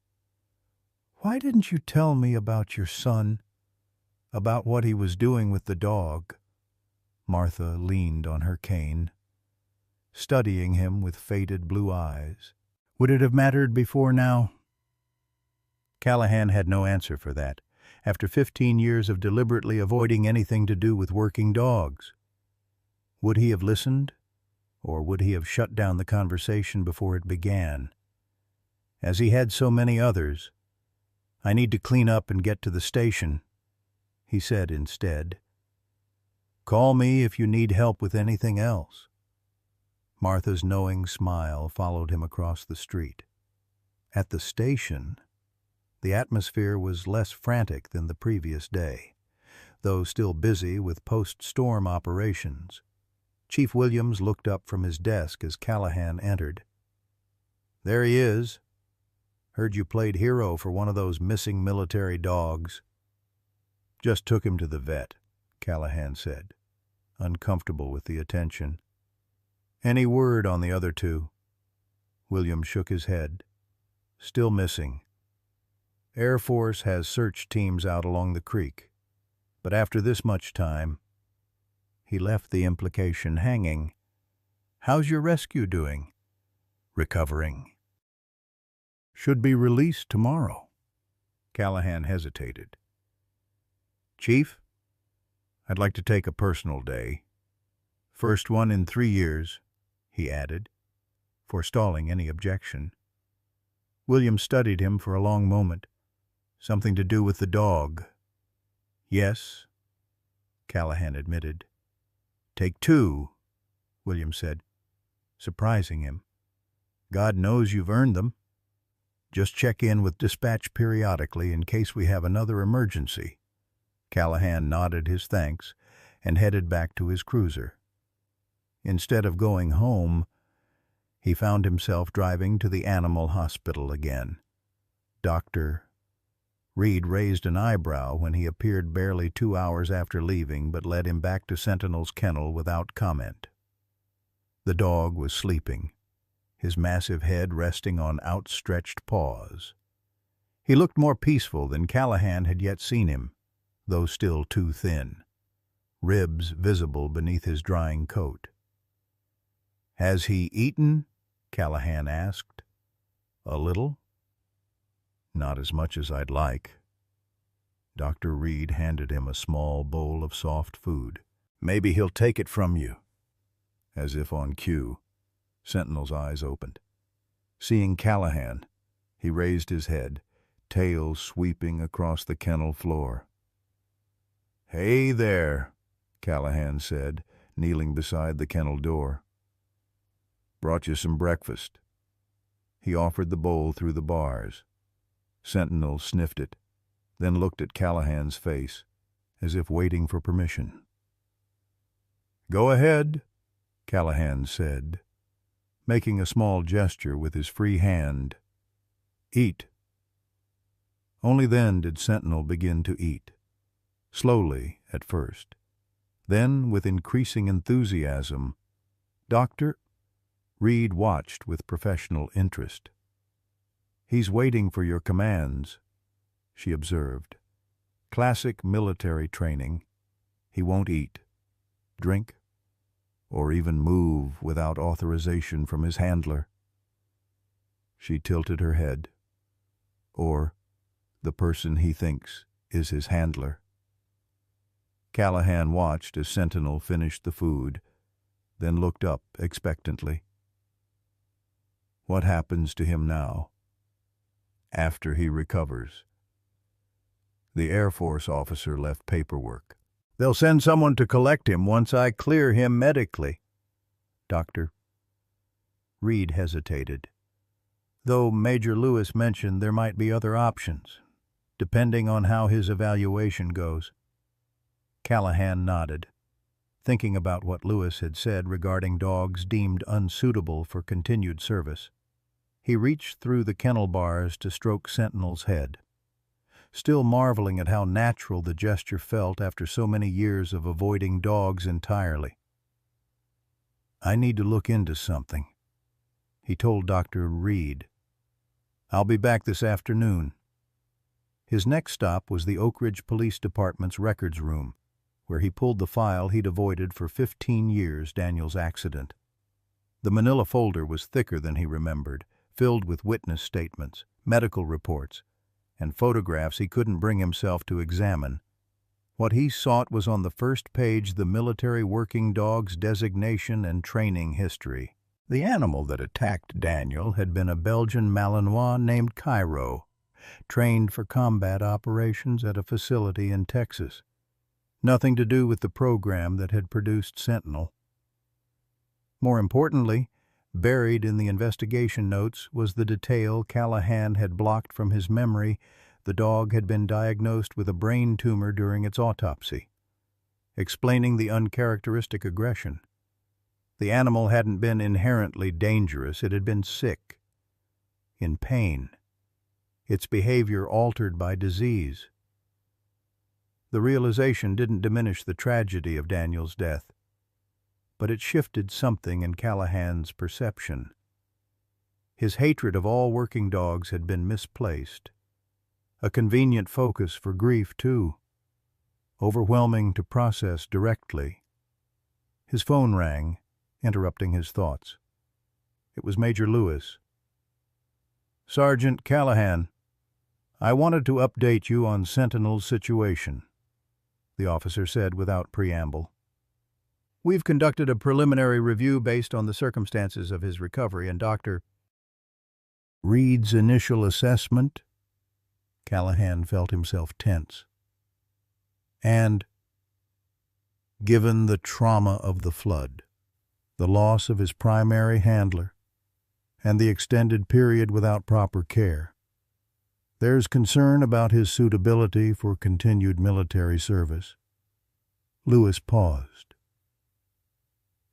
S1: "Why didn't you tell me about your son, about what he was doing with the dog?" Martha leaned on her cane, studying him with faded blue eyes. "Would it have mattered before now?" Callahan had no answer for that, after 15 years of deliberately avoiding anything to do with working dogs. Would he have listened, or would he have shut down the conversation before it began? As he had so many others, "I need to clean up and get to the station," he said instead. "Call me if you need help with anything else." Martha's knowing smile followed him across the street. At the station, the atmosphere was less frantic than the previous day, though still busy with post-storm operations. Chief Williams looked up from his desk as Callahan entered. "There he is. Heard you played hero for one of those missing military dogs." "Just took him to the vet," Callahan said, uncomfortable with the attention. "Any word on the other two?" Williams shook his head. "Still missing. Air Force has search teams out along the creek, but after this much time—" He left the implication hanging. "How's your rescue doing?" "Recovering. Should be released tomorrow." Callahan hesitated. "Chief, I'd like to take a personal day. First one in 3 years," he added, forestalling any objection. Williams studied him for a long moment, Something to do with the dog. Yes, Callahan admitted. Take two, William said, surprising him. God knows you've earned them. Just check in with dispatch periodically in case we have another emergency. Callahan nodded his thanks and headed back to his cruiser. Instead of going home, he found himself driving to the animal hospital again. Dr. Reed raised an eyebrow when he appeared barely 2 hours after leaving, but led him back to Sentinel's kennel without comment. The dog was sleeping, his massive head resting on outstretched paws. He looked more peaceful than Callahan had yet seen him, though still too thin, ribs visible beneath his drying coat. "Has he eaten?" Callahan asked. "A little?" "Not as much as I'd like." Dr. Reed handed him a small bowl of soft food. "Maybe he'll take it from you." As if on cue, Sentinel's eyes opened. Seeing Callahan, he raised his head, tail sweeping across the kennel floor. "Hey there," Callahan said, kneeling beside the kennel door. "Brought you some breakfast." He offered the bowl through the bars. Sentinel sniffed it, then looked at Callahan's face, as if waiting for permission. "Go ahead," Callahan said, making a small gesture with his free hand. "Eat." Only then did Sentinel begin to eat, slowly at first. Then, with increasing enthusiasm, Dr. Reed watched with professional interest. "He's waiting for your commands," she observed. "Classic military training. He won't eat, drink, or even move without authorization from his handler." She tilted her head. "Or the person he thinks is his handler." Callahan watched as Sentinel finished the food, then looked up expectantly. "What happens to him now?" "After he recovers." The Air Force officer left paperwork. "They'll send someone to collect him once I clear him medically." Dr. Reed hesitated, though Major Lewis mentioned there might be other options, depending on how his evaluation goes. Callahan nodded, thinking about what Lewis had said regarding dogs deemed unsuitable for continued service. He reached through the kennel bars to stroke Sentinel's head, still marveling at how natural the gesture felt after so many years of avoiding dogs entirely. "I need to look into something," he told Dr. Reed. "I'll be back this afternoon." His next stop was the Oak Ridge Police Department's records room, where he pulled the file he'd avoided for 15 years, Daniel's accident. The manila folder was thicker than he remembered, filled with witness statements, medical reports, and photographs he couldn't bring himself to examine. What he sought was on the first page the military working dog's designation and training history. The animal that attacked Daniel had been a Belgian Malinois named Cairo, trained for combat operations at a facility in Texas. Nothing to do with the program that had produced Sentinel. More importantly, buried in the investigation notes was the detail Callahan had blocked from his memory. The dog had been diagnosed with a brain tumor during its autopsy, explaining the uncharacteristic aggression. The animal hadn't been inherently dangerous, it had been sick, in pain, its behavior altered by disease. The realization didn't diminish the tragedy of Daniel's death, but it shifted something in Callahan's perception. His hatred of all working dogs had been misplaced. A convenient focus for grief, too, overwhelming to process directly. His phone rang, interrupting his thoughts. It was Major Lewis. "Sergeant Callahan, I wanted to update you on Sentinel's situation," the officer said without preamble. "We've conducted a preliminary review based on the circumstances of his recovery, and Dr. Reed's initial assessment Callahan felt himself tense. And, given the trauma of the flood, the loss of his primary handler, and the extended period without proper care, there's concern about his suitability for continued military service. Lewis paused.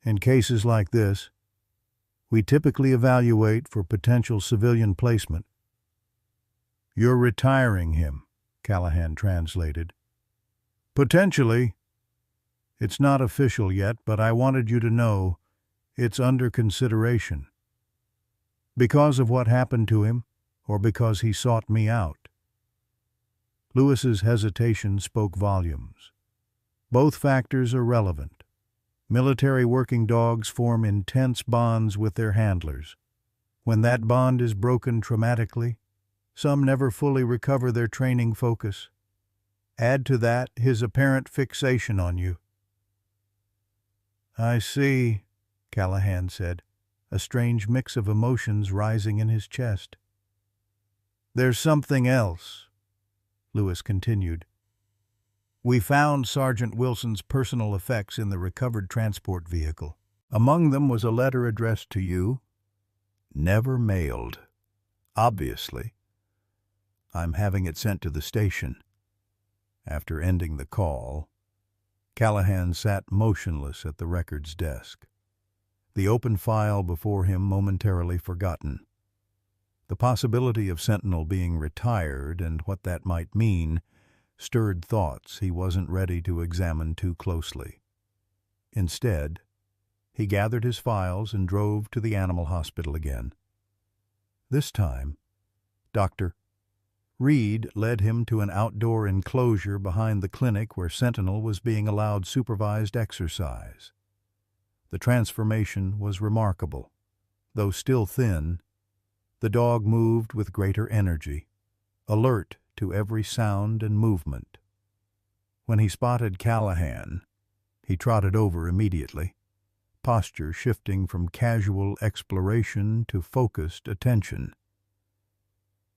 S1: In cases like this, we typically evaluate for potential civilian placement. "You're retiring him," Callahan translated. "Potentially. It's not official yet, but I wanted you to know it's under consideration. Because of what happened to him, or because he sought me out?" Lewis's hesitation spoke volumes. Both factors are relevant. Military working dogs form intense bonds with their handlers. When that bond is broken traumatically, some never fully recover their training focus. Add to that his apparent fixation on you. "I see," Callahan said, a strange mix of emotions rising in his chest. "There's something else," Lewis continued. "We found Sergeant Wilson's personal effects in the recovered transport vehicle. Among them was a letter addressed to you, never mailed. Obviously. I'm having it sent to the station." After ending the call, Callahan sat motionless at the records desk, the open file before him momentarily forgotten. The possibility of Sentinel being retired and what that might mean stirred thoughts he wasn't ready to examine too closely. Instead, he gathered his files and drove to the animal hospital again. This time, Dr. Reed led him to an outdoor enclosure behind the clinic where Sentinel was being allowed supervised exercise. The transformation was remarkable. Though still thin, the dog moved with greater energy, alert to every sound and movement. When he spotted Callahan, he trotted over immediately, posture shifting from casual exploration to focused attention.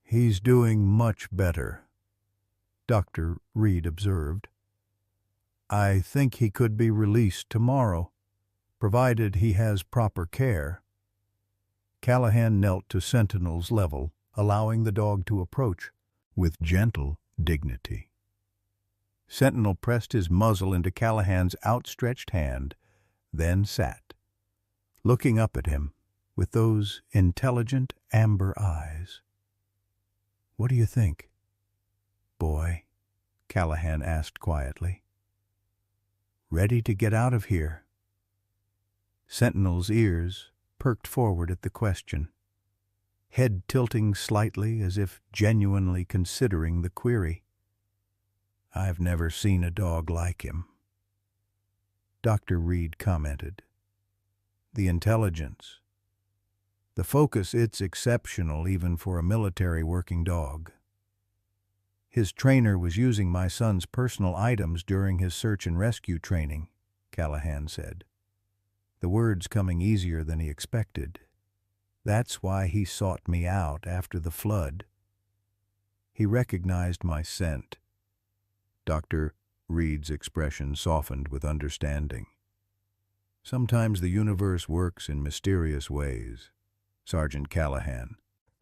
S1: "He's doing much better," Dr. Reed observed. "I think he could be released tomorrow, provided he has proper care." Callahan knelt to Sentinel's level, allowing the dog to approach with gentle dignity. Sentinel pressed his muzzle into Callahan's outstretched hand, then sat, looking up at him with those intelligent amber eyes. "What do you think, boy?" Callahan asked quietly. "Ready to get out of here?" Sentinel's ears perked forward at the question, head tilting slightly as if genuinely considering the query. "I've never seen a dog like him," Dr. Reed commented. "The intelligence, the focus, it's exceptional even for a military working dog. His trainer was using my son's personal items during his search and rescue training," Callahan said, the words coming easier than he expected. "That's why he sought me out after the flood. He recognized my scent." Dr. Reed's expression softened with understanding. "Sometimes the universe works in mysterious ways, Sergeant Callahan."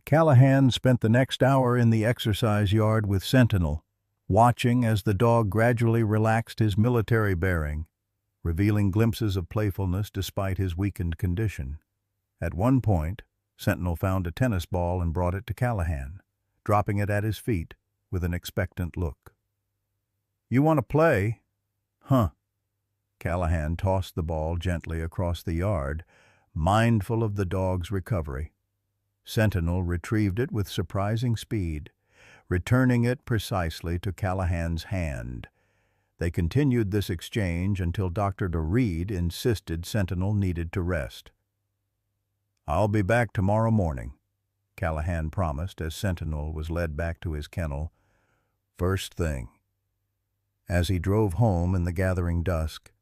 S1: Callahan spent the next hour in the exercise yard with Sentinel, watching as the dog gradually relaxed his military bearing, revealing glimpses of playfulness despite his weakened condition. At one point, Sentinel found a tennis ball and brought it to Callahan, dropping it at his feet with an expectant look. "You want to play?" "Huh." Callahan tossed the ball gently across the yard, mindful of the dog's recovery. Sentinel retrieved it with surprising speed, returning it precisely to Callahan's hand. They continued this exchange until Dr. Reed insisted Sentinel needed to rest. "I'll be back tomorrow morning," Callahan promised as Sentinel was led back to his kennel. "First thing." As he drove home in the gathering dusk,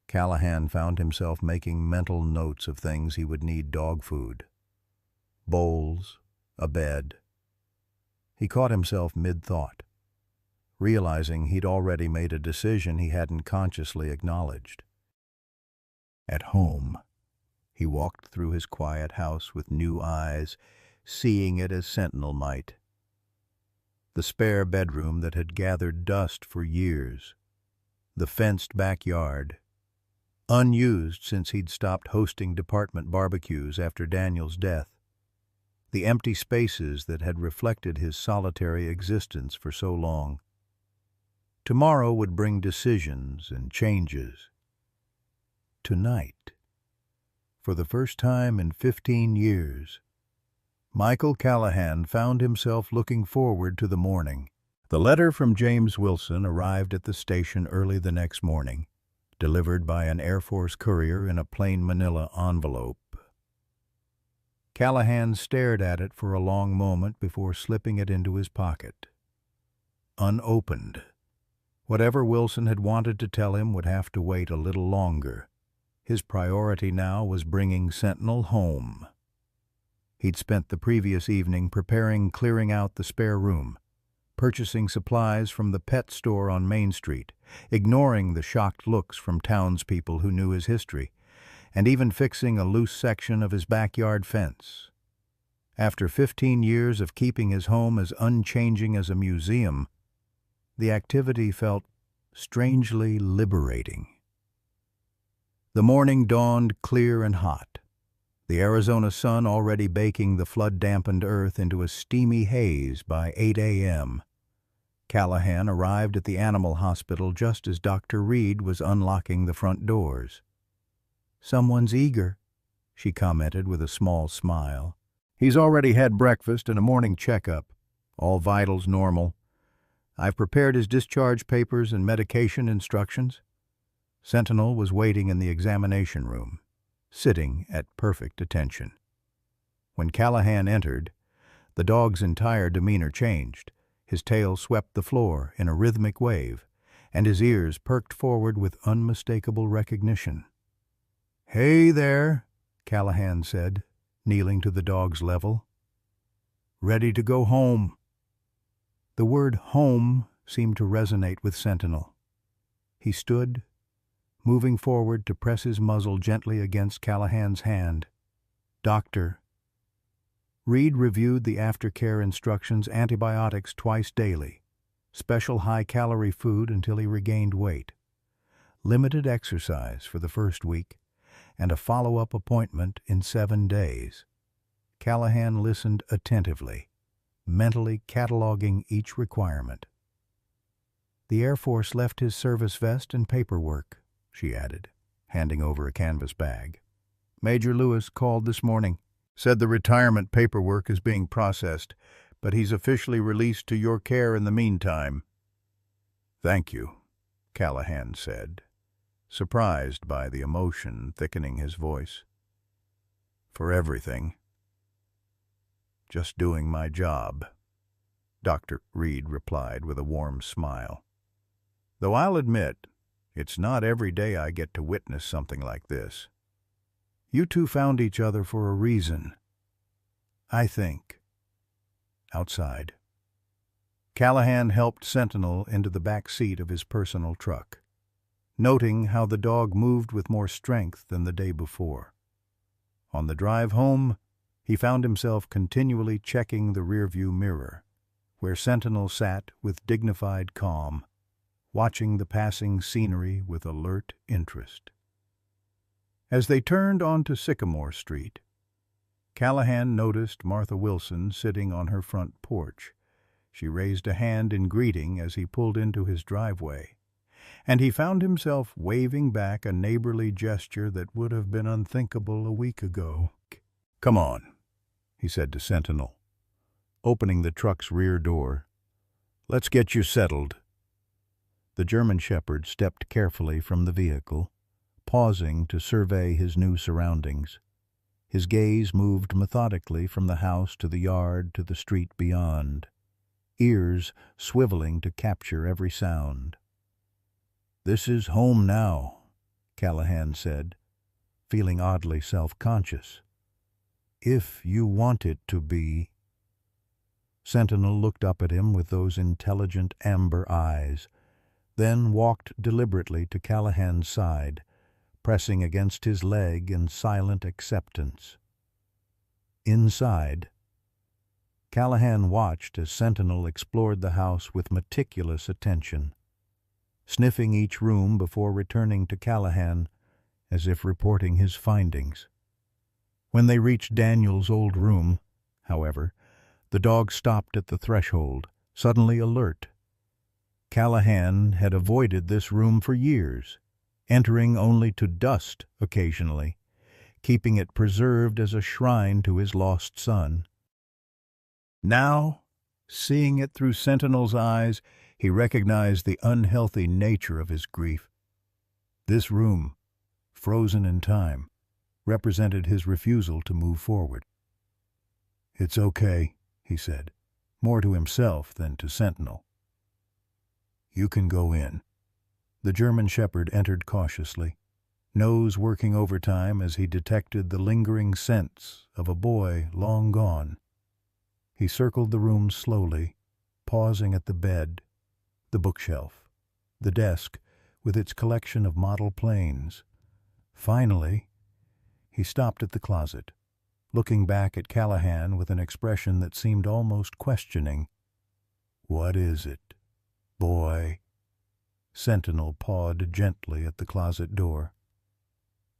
S1: Callahan found himself making mental notes of things he would need dog food. Bowls, a bed. He caught himself mid-thought, realizing he'd already made a decision he hadn't consciously acknowledged. At home, he walked through his quiet house with new eyes, seeing it as Sentinel might. The spare bedroom that had gathered dust for years, the fenced backyard, unused since he'd stopped hosting department barbecues after Daniel's death, the empty spaces that had reflected his solitary existence for so long. Tomorrow would bring decisions and changes. Tonight, for the first time in 15 years, Michael Callahan found himself looking forward to the morning. The letter from James Wilson arrived at the station early the next morning, delivered by an Air Force courier in a plain manila envelope. Callahan stared at it for a long moment before slipping it into his pocket. Unopened. Whatever Wilson had wanted to tell him would have to wait a little longer. His priority now was bringing Sentinel home. He'd spent the previous evening clearing out the spare room, purchasing supplies from the pet store on Main Street, ignoring the shocked looks from townspeople who knew his history, and even fixing a loose section of his backyard fence. After 15 years of keeping his home as unchanging as a museum, the activity felt strangely liberating. The morning dawned clear and hot, the Arizona sun already baking the flood-dampened earth into a steamy haze by 8 a.m. Callahan arrived at the animal hospital just as Dr. Reed was unlocking the front doors. "Someone's eager," she commented with a small smile. "He's already had breakfast and a morning checkup. All vitals normal. I've prepared his discharge papers and medication instructions." Sentinel was waiting in the examination room, sitting at perfect attention. When Callahan entered, the dog's entire demeanor changed. His tail swept the floor in a rhythmic wave, and his ears perked forward with unmistakable recognition. "Hey there," Callahan said, kneeling to the dog's level. "Ready to go home." The word home seemed to resonate with Sentinel. He stood, moving forward to press his muzzle gently against Callahan's hand. "Doctor." Reed reviewed the aftercare instructions: antibiotics twice daily, special high-calorie food until he regained weight, limited exercise for the first week, and a follow-up appointment in 7 days. Callahan listened attentively, mentally cataloging each requirement. "The Air Force left his service vest and paperwork," she added, handing over a canvas bag. "Major Lewis called this morning. Said the retirement paperwork is being processed, but he's officially released to your care in the meantime." "Thank you," Callahan said, surprised by the emotion thickening his voice. "For everything." "Just doing my job," Dr. Reed replied with a warm smile. "Though I'll admit, it's not every day I get to witness something like this. You two found each other for a reason, I think." Outside, Callahan helped Sentinel into the back seat of his personal truck, noting how the dog moved with more strength than the day before. On the drive home, he found himself continually checking the rearview mirror, where Sentinel sat with dignified calm, watching the passing scenery with alert interest. As they turned onto Sycamore Street, Callahan noticed Martha Wilson sitting on her front porch. She raised a hand in greeting as he pulled into his driveway, and he found himself waving back a neighborly gesture that would have been unthinkable a week ago. "Come on," he said to Sentinel, opening the truck's rear door. "Let's get you settled." The German Shepherd stepped carefully from the vehicle, pausing to survey his new surroundings. His gaze moved methodically from the house to the yard to the street beyond, ears swiveling to capture every sound. "This is home now," Callahan said, feeling oddly self-conscious. "If you want it to be." Sentinel looked up at him with those intelligent amber eyes, then walked deliberately to Callahan's side, pressing against his leg in silent acceptance. Inside, Callahan watched as Sentinel explored the house with meticulous attention, sniffing each room before returning to Callahan as if reporting his findings. When they reached Daniel's old room, however, the dog stopped at the threshold, suddenly alert. Callahan had avoided this room for years, entering only to dust occasionally, keeping it preserved as a shrine to his lost son. Now, seeing it through Sentinel's eyes, he recognized the unhealthy nature of his grief. This room, frozen in time, represented his refusal to move forward. "It's okay," he said, more to himself than to Sentinel. "You can go in." The German shepherd entered cautiously, nose working overtime as he detected the lingering scents of a boy long gone. He circled the room slowly, pausing at the bed, the bookshelf, the desk with its collection of model planes. Finally, he stopped at the closet, looking back at Callahan with an expression that seemed almost questioning. "What is it, boy?" Sentinel pawed gently at the closet door.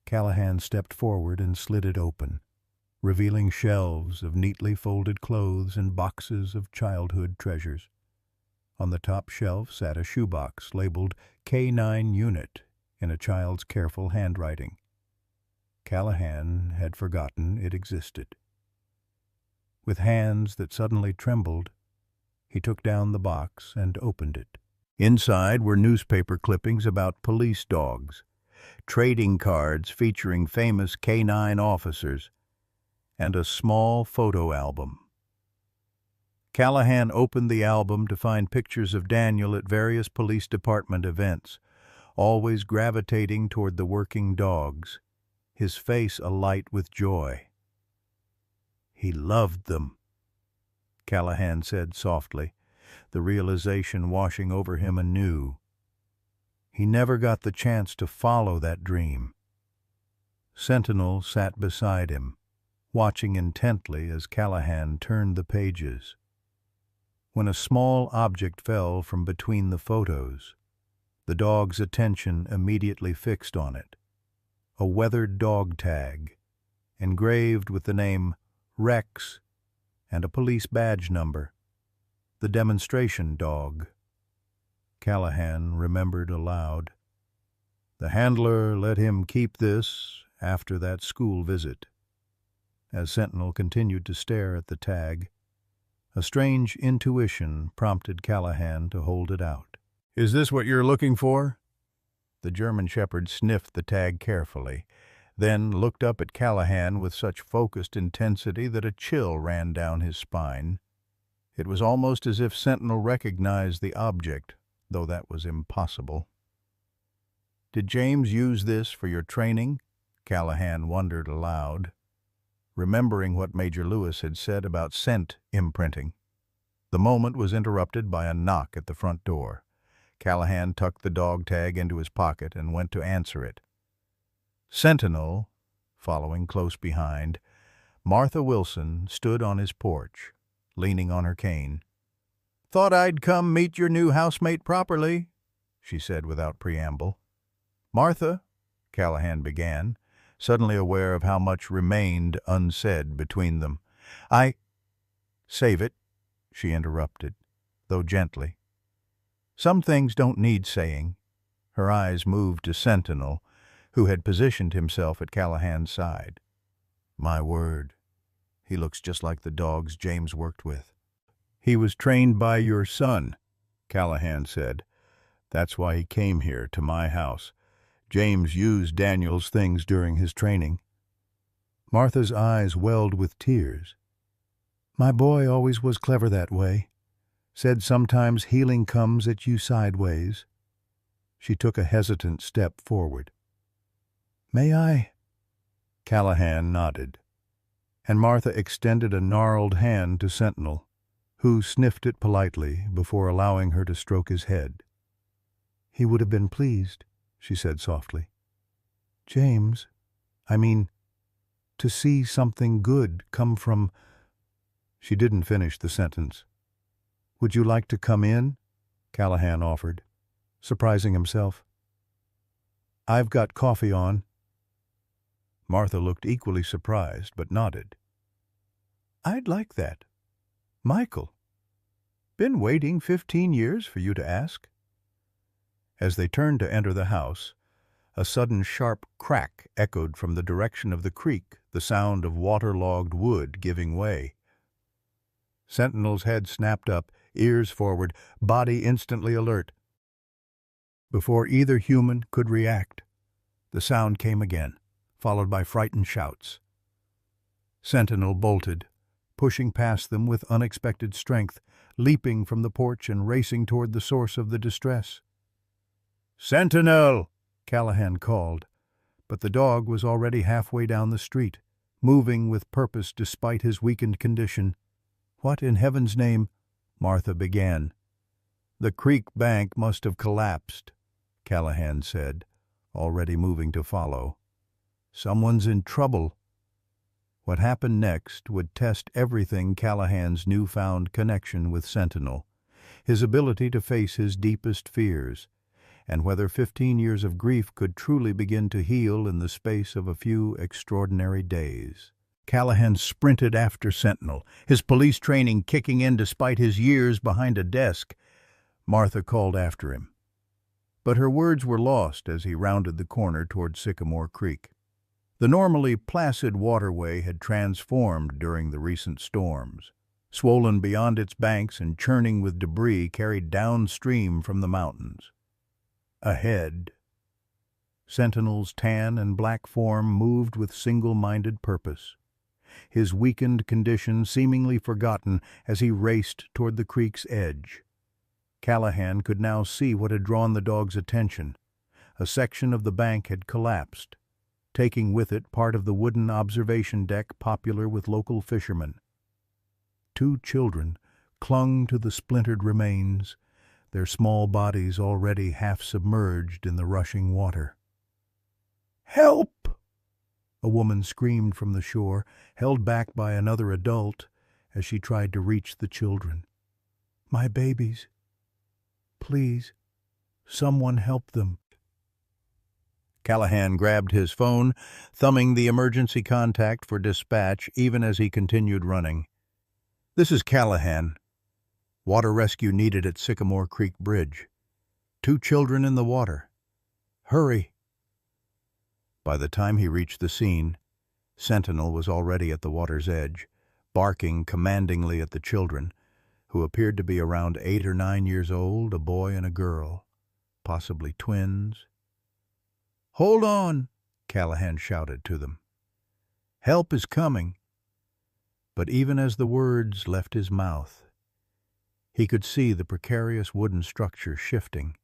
S1: Callahan stepped forward and slid it open, revealing shelves of neatly folded clothes and boxes of childhood treasures. On the top shelf sat a shoebox labeled K9 Unit in a child's careful handwriting. Callahan had forgotten it existed. With hands that suddenly trembled, he took down the box and opened it. Inside were newspaper clippings about police dogs, trading cards featuring famous K9 officers, and a small photo album. Callahan opened the album to find pictures of Daniel at various police department events, always gravitating toward the working dogs, his face alight with joy. "He loved them," Callahan said softly, the realization washing over him anew. He never got the chance to follow that dream. Sentinel sat beside him, watching intently as Callahan turned the pages. When a small object fell from between the photos, the dog's attention immediately fixed on it. A weathered dog tag, engraved with the name Rex and a police badge number. The demonstration dog. Callahan remembered aloud. The handler let him keep this after that school visit. As Sentinel continued to stare at the tag, a strange intuition prompted Callahan to hold it out. "Is this what you're looking for?" The German shepherd sniffed the tag carefully, then looked up at Callahan with such focused intensity that a chill ran down his spine. It was almost as if Sentinel recognized the object, though that was impossible. "Did James use this for your training?" Callahan wondered aloud, remembering what Major Lewis had said about scent imprinting. The moment was interrupted by a knock at the front door. Callahan tucked the dog tag into his pocket and went to answer it. Sentinel, following close behind, Martha Wilson stood on his porch, leaning on her cane. "Thought I'd come meet your new housemate properly," she said without preamble. "Martha," Callahan began, suddenly aware of how much remained unsaid between them. "Save it," she interrupted, though gently. "Some things don't need saying." Her eyes moved to Sentinel, who had positioned himself at Callahan's side. "My word, he looks just like the dogs James worked with." "He was trained by your son," Callahan said. "That's why he came here, to my house. James used Daniel's things during his training." Martha's eyes welled with tears. "My boy always was clever that way. Said sometimes healing comes at you sideways." She took a hesitant step forward. "May I?" Callahan nodded, and Martha extended a gnarled hand to Sentinel, who sniffed it politely before allowing her to stroke his head. "He would have been pleased," she said softly. "James, I mean, to see something good come from—" She didn't finish the sentence. "Would you like to come in?" Callahan offered, surprising himself. "I've got coffee on." Martha looked equally surprised, but nodded. "I'd like that. Michael. Been waiting 15 years for you to ask." As they turned to enter the house, a sudden sharp crack echoed from the direction of the creek, the sound of waterlogged wood giving way. Sentinel's head snapped up, ears forward, body instantly alert. Before either human could react, the sound came again, followed by frightened shouts. Sentinel bolted, pushing past them with unexpected strength, leaping from the porch and racing toward the source of the distress. "Sentinel!" Callahan called, but the dog was already halfway down the street, moving with purpose despite his weakened condition. "What in heaven's name—" Martha began. "The creek bank must have collapsed," Callahan said, already moving to follow. "Someone's in trouble." What happened next would test everything Callahan's newfound connection with Sentinel, his ability to face his deepest fears, and whether 15 years of grief could truly begin to heal in the space of a few extraordinary days. Callahan sprinted after Sentinel, his police training kicking in despite his years behind a desk. Martha called after him, but her words were lost as he rounded the corner toward Sycamore Creek. The normally placid waterway had transformed during the recent storms, swollen beyond its banks and churning with debris carried downstream from the mountains. Ahead, Sentinel's tan and black form moved with single-minded purpose, his weakened condition seemingly forgotten as he raced toward the creek's edge. Callahan could now see what had drawn the dog's attention. A section of the bank had collapsed, taking with it part of the wooden observation deck popular with local fishermen. 2 children clung to the splintered remains, their small bodies already half submerged in the rushing water. "Help!" a woman screamed from the shore, held back by another adult as she tried to reach the children. "My babies. Please, someone help them." Callahan grabbed his phone, thumbing the emergency contact for dispatch even as he continued running. "This is Callahan. Water rescue needed at Sycamore Creek Bridge. 2 children in the water. Hurry." By the time he reached the scene, Sentinel was already at the water's edge, barking commandingly at the children, who appeared to be around 8 or 9 years old, a boy and a girl, possibly twins. "Hold on," Callahan shouted to them. "Help is coming." But even as the words left his mouth, he could see the precarious wooden structure shifting,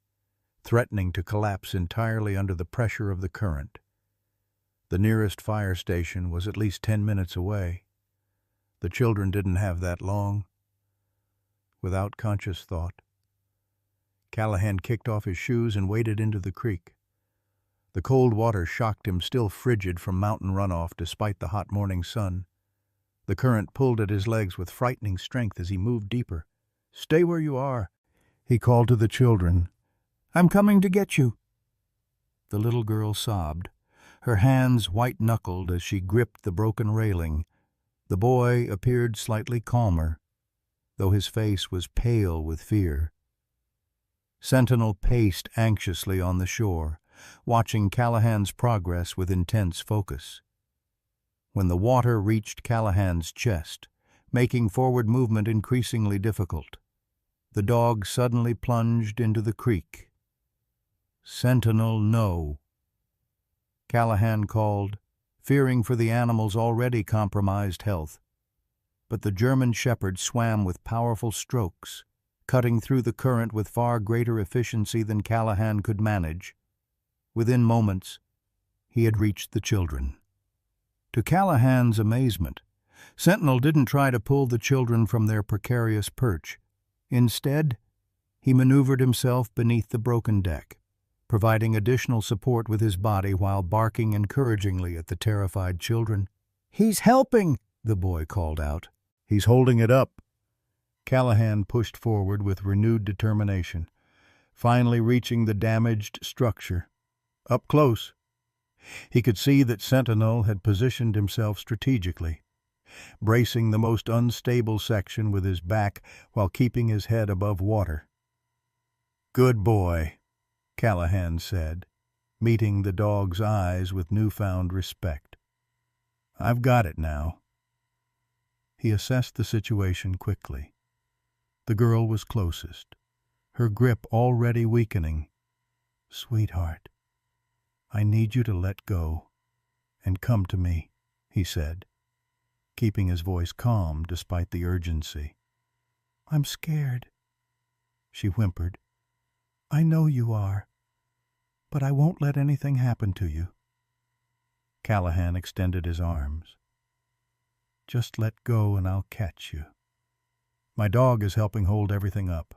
S1: threatening to collapse entirely under the pressure of the current. The nearest fire station was at least 10 minutes away. The children didn't have that long. Without conscious thought, Callahan kicked off his shoes and waded into the creek. The cold water shocked him, still frigid from mountain runoff despite the hot morning sun. The current pulled at his legs with frightening strength as he moved deeper. "Stay where you are," he called to the children. "I'm coming to get you." The little girl sobbed, her hands white-knuckled as she gripped the broken railing. The boy appeared slightly calmer, though his face was pale with fear. Sentinel paced anxiously on the shore, watching Callahan's progress with intense focus. When the water reached Callahan's chest, making forward movement increasingly difficult, the dog suddenly plunged into the creek. "Sentinel, no," Callahan called, fearing for the animal's already compromised health. But the German shepherd swam with powerful strokes, cutting through the current with far greater efficiency than Callahan could manage. Within moments, he had reached the children. To Callahan's amazement, Sentinel didn't try to pull the children from their precarious perch. Instead, he maneuvered himself beneath the broken deck, providing additional support with his body while barking encouragingly at the terrified children. "He's helping!" the boy called out. "He's holding it up." Callahan pushed forward with renewed determination, finally reaching the damaged structure. Up close, he could see that Sentinel had positioned himself strategically, bracing the most unstable section with his back while keeping his head above water. "Good boy," Callahan said, meeting the dog's eyes with newfound respect. "I've got it now." He assessed the situation quickly. The girl was closest, her grip already weakening. "Sweetheart, I need you to let go and come to me," he said, keeping his voice calm despite the urgency. "I'm scared," she whimpered. "I know you are, but I won't let anything happen to you." Callahan extended his arms. "Just let go and I'll catch you. My dog is helping hold everything up."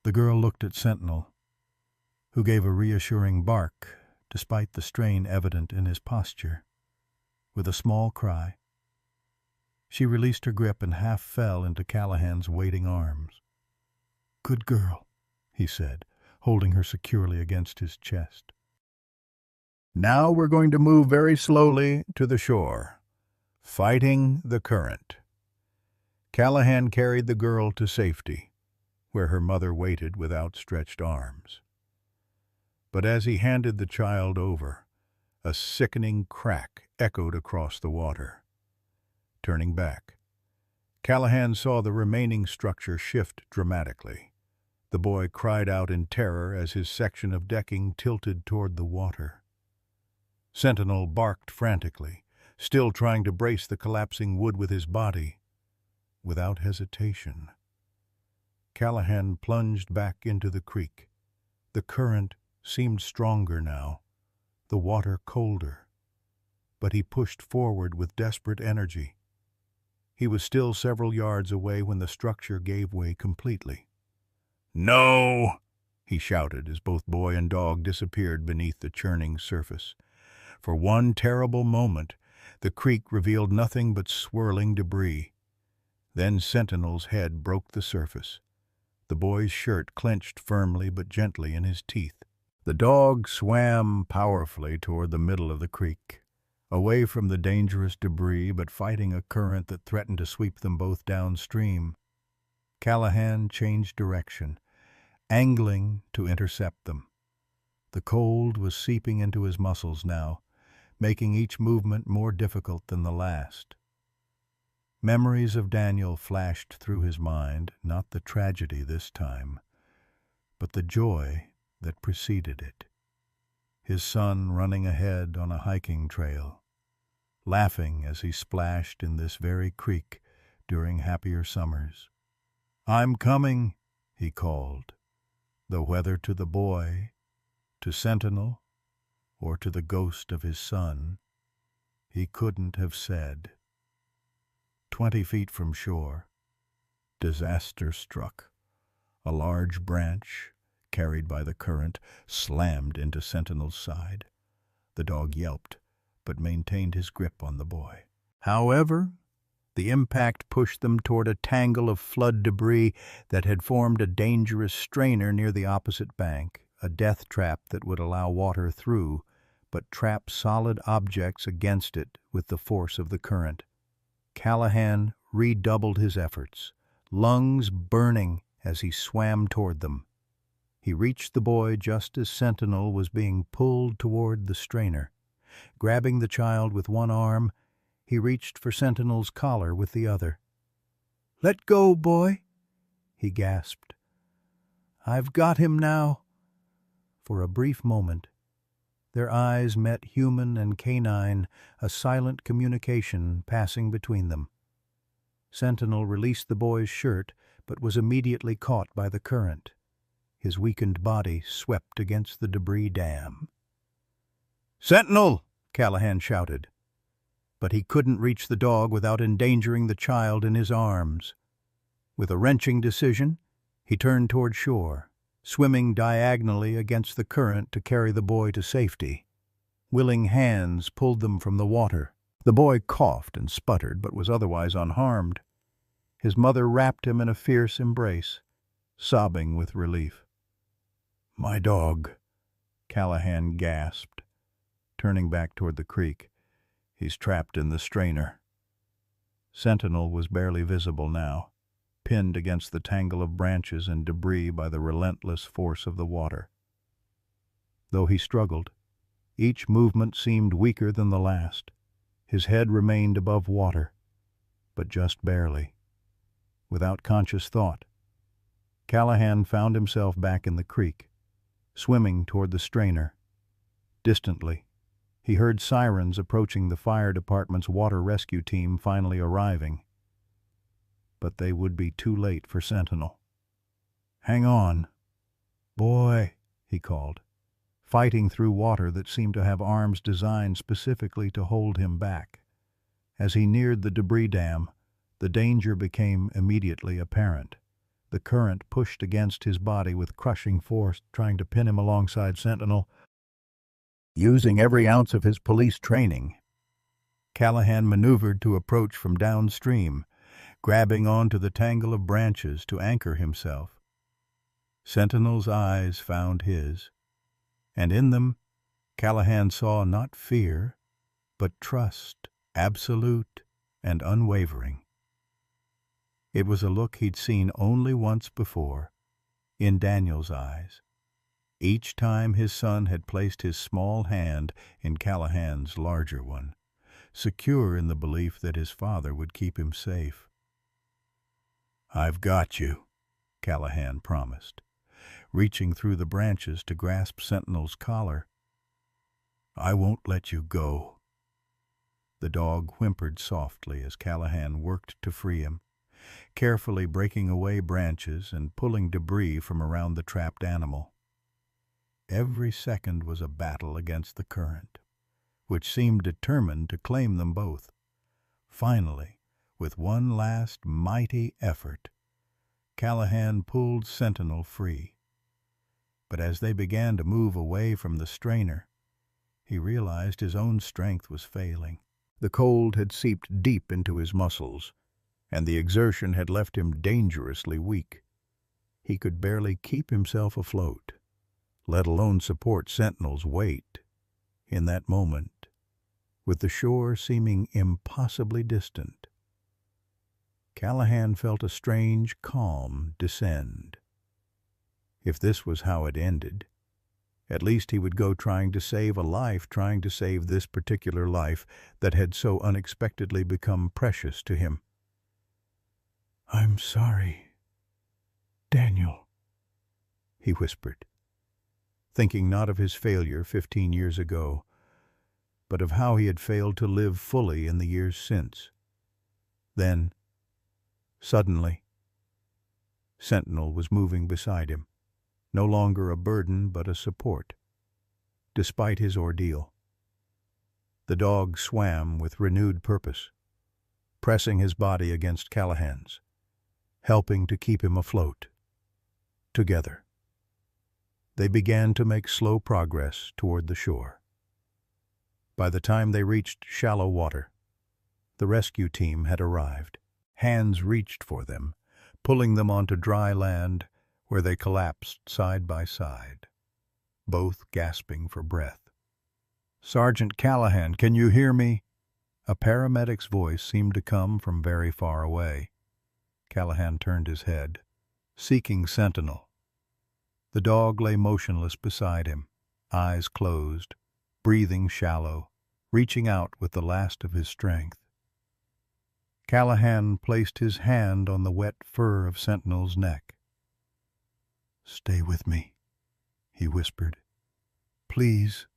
S1: The girl looked at Sentinel, who gave a reassuring bark despite the strain evident in his posture. With a small cry, she released her grip and half fell into Callahan's waiting arms. "Good girl," he said, holding her securely against his chest. "Now we're going to move very slowly to the shore, fighting the current." Callahan carried the girl to safety, where her mother waited with outstretched arms. But as he handed the child over, a sickening crack echoed across the water. Turning back, Callahan saw the remaining structure shift dramatically. The boy cried out in terror as his section of decking tilted toward the water. Sentinel barked frantically, still trying to brace the collapsing wood with his body. Without hesitation, Callahan plunged back into the creek. The current seemed stronger now, the water colder, but he pushed forward with desperate energy. He was still several yards away when the structure gave way completely. "No!" he shouted as both boy and dog disappeared beneath the churning surface. For one terrible moment, the creek revealed nothing but swirling debris. Then Sentinel's head broke the surface, the boy's shirt clenched firmly but gently in his teeth. The dog swam powerfully toward the middle of the creek, away from the dangerous debris but fighting a current that threatened to sweep them both downstream. Callahan changed direction, angling to intercept them. The cold was seeping into his muscles now, making each movement more difficult than the last. Memories of Daniel flashed through his mind, not the tragedy this time, but the joy that preceded it. His son running ahead on a hiking trail, laughing as he splashed in this very creek during happier summers. "I'm coming," he called, though whether to the boy, to Sentinel, or to the ghost of his son, he couldn't have said. 20 feet from shore, disaster struck. A large branch, carried by the current, slammed into Sentinel's side. The dog yelped, but maintained his grip on the boy. However, the impact pushed them toward a tangle of flood debris that had formed a dangerous strainer near the opposite bank, a death trap that would allow water through, but trap solid objects against it with the force of the current. Callahan redoubled his efforts, lungs burning as he swam toward them. He reached the boy just as Sentinel was being pulled toward the strainer. Grabbing the child with one arm, he reached for Sentinel's collar with the other. "Let go, boy," he gasped. "I've got him now." For a brief moment, their eyes met human and canine, a silent communication passing between them. Sentinel released the boy's shirt, but was immediately caught by the current. His weakened body swept against the debris dam. "Sentinel!" Callahan shouted. but he couldn't reach the dog without endangering the child in his arms. With a wrenching decision, he turned toward shore, swimming diagonally against the current to carry the boy to safety. Willing hands pulled them from the water. The boy coughed and sputtered, but was otherwise unharmed. His mother wrapped him in a fierce embrace, sobbing with relief. "My dog," Callahan gasped, turning back toward the creek. "He's trapped in the strainer." Sentinel was barely visible now, pinned against the tangle of branches and debris by the relentless force of the water. Though he struggled, each movement seemed weaker than the last. His head remained above water, but just barely. Without conscious thought, Callahan found himself back in the creek, swimming toward the strainer. Distantly, he heard sirens approaching the fire department's water rescue team finally arriving. But they would be too late for Sentinel. "Hang on, boy," he called, fighting through water that seemed to have arms designed specifically to hold him back. As he neared the debris dam, the danger became immediately apparent. The current pushed against his body with crushing force, trying to pin him alongside Sentinel. Using every ounce of his police training, Callahan maneuvered to approach from downstream, grabbing onto the tangle of branches to anchor himself. Sentinel's eyes found his, and in them Callahan saw not fear, but trust, absolute and unwavering. It was a look he'd seen only once before, in Daniel's eyes, each time his son had placed his small hand in Callahan's larger one, secure in the belief that his father would keep him safe. "I've got you," Callahan promised, reaching through the branches to grasp Sentinel's collar. "I won't let you go." The dog whimpered softly as Callahan worked to free him, carefully breaking away branches and pulling debris from around the trapped animal. Every second was a battle against the current, which seemed determined to claim them both. Finally, with one last mighty effort, Callahan pulled Sentinel free. But as they began to move away from the strainer, he realized his own strength was failing. The cold had seeped deep into his muscles, and the exertion had left him dangerously weak. He could barely keep himself afloat, let alone support Sentinel's weight. In that moment, with the shore seeming impossibly distant, Callahan felt a strange calm descend. If this was how it ended, at least he would go trying to save a life, trying to save this particular life that had so unexpectedly become precious to him. "I'm sorry, Daniel," he whispered, thinking not of his failure 15 years ago, but of how he had failed to live fully in the years since. Then, suddenly, Sentinel was moving beside him, no longer a burden but a support. Despite his ordeal, the dog swam with renewed purpose, pressing his body against Callahan's, helping to keep him afloat. Together, they began to make slow progress toward the shore. By the time they reached shallow water, the rescue team had arrived. Hands reached for them, pulling them onto dry land where they collapsed side by side, both gasping for breath. "Sergeant Callahan, can you hear me?" A paramedic's voice seemed to come from very far away. Callahan turned his head, seeking Sentinel. The dog lay motionless beside him, eyes closed, breathing shallow, reaching out with the last of his strength. Callahan placed his hand on the wet fur of Sentinel's neck. "Stay with me," he whispered. "Please."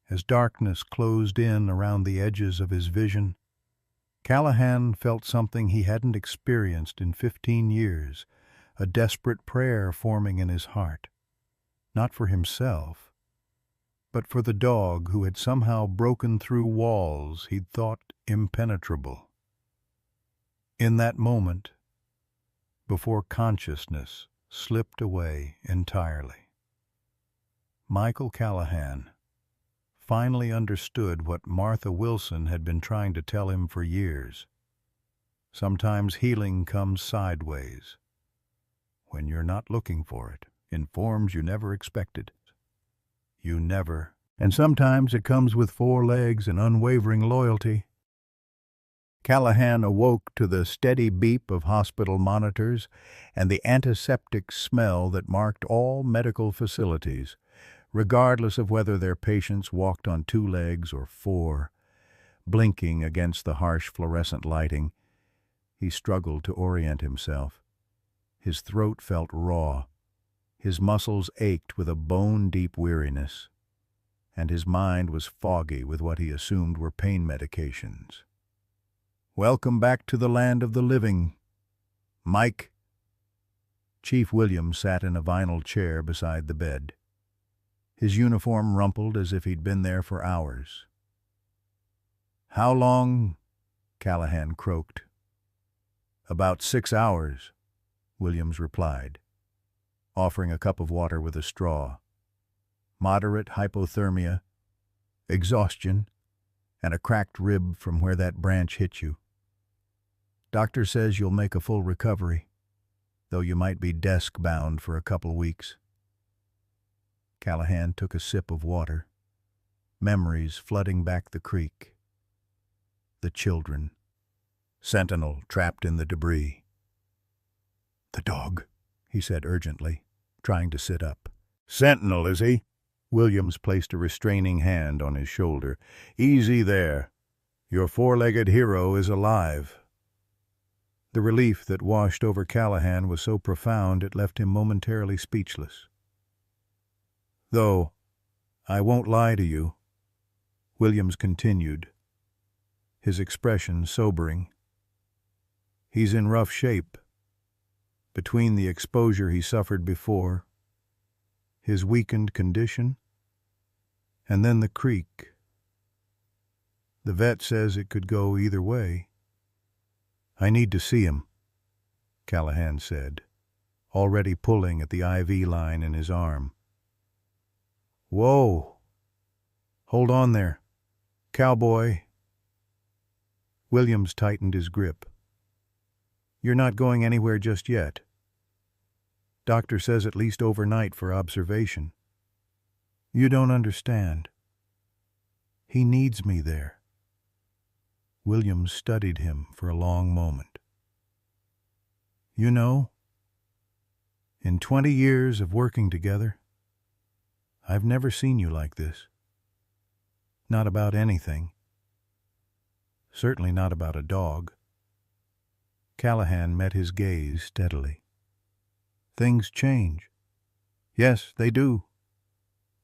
S1: As darkness closed in around the edges of his vision, Callahan felt something he hadn't experienced in 15 years, a desperate prayer forming in his heart, not for himself, but for the dog who had somehow broken through walls he'd thought impenetrable. In that moment, before consciousness slipped away entirely, Michael Callahan finally understood what Martha Wilson had been trying to tell him for years. Sometimes healing comes sideways, when you're not looking for it, in forms you never expected. And sometimes it comes with 4 legs and unwavering loyalty. Callahan awoke to the steady beep of hospital monitors and the antiseptic smell that marked all medical facilities, regardless of whether their patients walked on 2 legs or 4, blinking against the harsh fluorescent lighting. He struggled to orient himself. His throat felt raw. His muscles ached with a bone-deep weariness, and his mind was foggy with what he assumed were pain medications. "Welcome back to the land of the living, Mike." Chief Williams sat in a vinyl chair beside the bed. His uniform rumpled as if he'd been there for hours. "How long?" Callahan croaked. "About 6 hours," Williams replied, offering a cup of water with a straw. "Moderate hypothermia, exhaustion, and a cracked rib from where that branch hit you. Doctor says you'll make a full recovery, though you might be desk-bound for a couple weeks." Callahan took a sip of water, memories flooding back the creek. The children. Sentinel trapped in the debris. "The dog," he said urgently, trying to sit up. "Sentinel, is he?" Williams placed a restraining hand on his shoulder. "Easy there. Your 4-legged hero is alive." The relief that washed over Callahan was so profound it left him momentarily speechless. "Though, I won't lie to you," Williams continued, his expression sobering. "He's in rough shape. Between the exposure he suffered before, his weakened condition, and then the creek. The vet says it could go either way." "I need to see him," Callahan said, already pulling at the IV line in his arm. "Whoa! Hold on there, cowboy." Williams tightened his grip. "You're not going anywhere just yet. Doctor says at least overnight for observation. You don't understand. He needs me there." Williams studied him for a long moment. "You know, in 20 years of working together, I've never seen you like this. Not about anything. Certainly not about a dog." Callahan met his gaze steadily. "Things change." "Yes, they do,"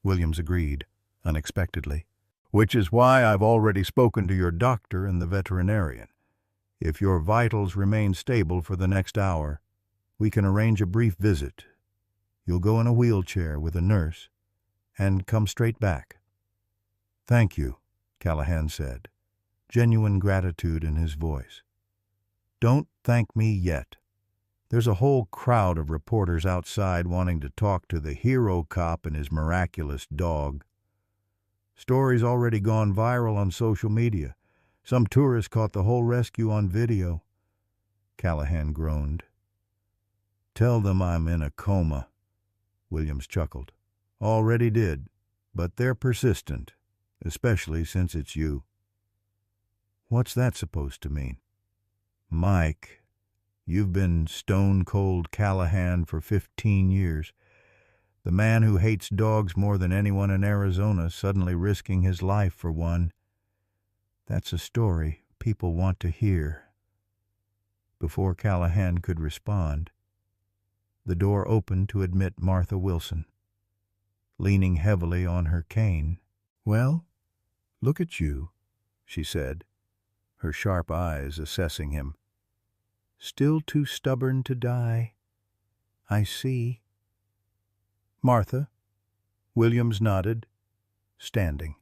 S1: Williams agreed, unexpectedly. "Which is why I've already spoken to your doctor and the veterinarian. If your vitals remain stable for the next hour, we can arrange a brief visit. You'll go in a wheelchair with a nurse and come straight back." "Thank you," Callahan said, genuine gratitude in his voice. "Don't thank me yet. There's a whole crowd of reporters outside wanting to talk to the hero cop and his miraculous dog. Story's already gone viral on social media. Some tourist caught the whole rescue on video." Callahan groaned. "Tell them I'm in a coma," Williams chuckled. "Already did, but they're persistent, especially since it's you." "What's that supposed to mean?" "Mike, you've been stone-cold Callahan for 15 years. The man who hates dogs more than anyone in Arizona suddenly risking his life for one. That's a story people want to hear." Before Callahan could respond, the door opened to admit Martha Wilson, leaning heavily on her cane. "Well, look at you," she said, her sharp eyes assessing him. "Still too stubborn to die. I see." "Martha?" Williams nodded, standing.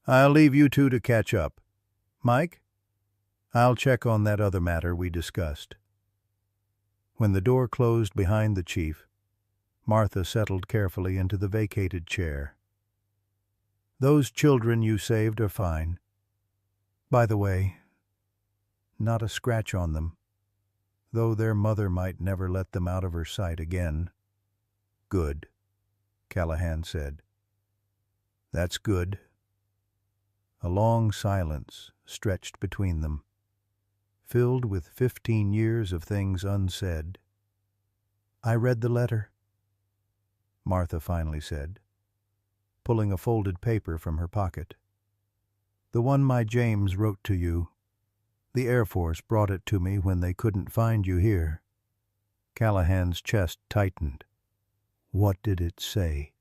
S1: "I'll leave you two to catch up. Mike, I'll check on that other matter we discussed." When the door closed behind the chief, Martha settled carefully into the vacated chair. "Those children you saved are fine. By the way, not a scratch on them, though their mother might never let them out of her sight again." "Good," Callahan said. "That's good." A long silence stretched between them, filled with 15 years of things unsaid. "I read the letter," Martha finally said, pulling a folded paper from her pocket. "The one my James wrote to you. The Air Force brought it to me when they couldn't find you here." Callahan's chest tightened. "What did it say?"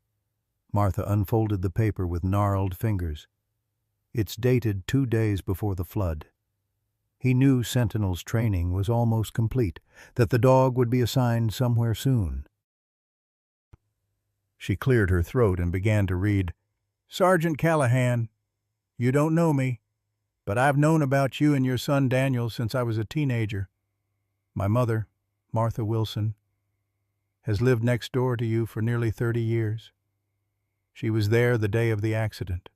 S1: Martha unfolded the paper with gnarled fingers. "It's dated 2 days before the flood. He knew Sentinel's training was almost complete, that the dog would be assigned somewhere soon." She cleared her throat and began to read. "Sergeant Callahan, you don't know me, but I've known about you and your son Daniel since I was a teenager. My mother, Martha Wilson, has lived next door to you for nearly 30 years. She was there the day of the accident,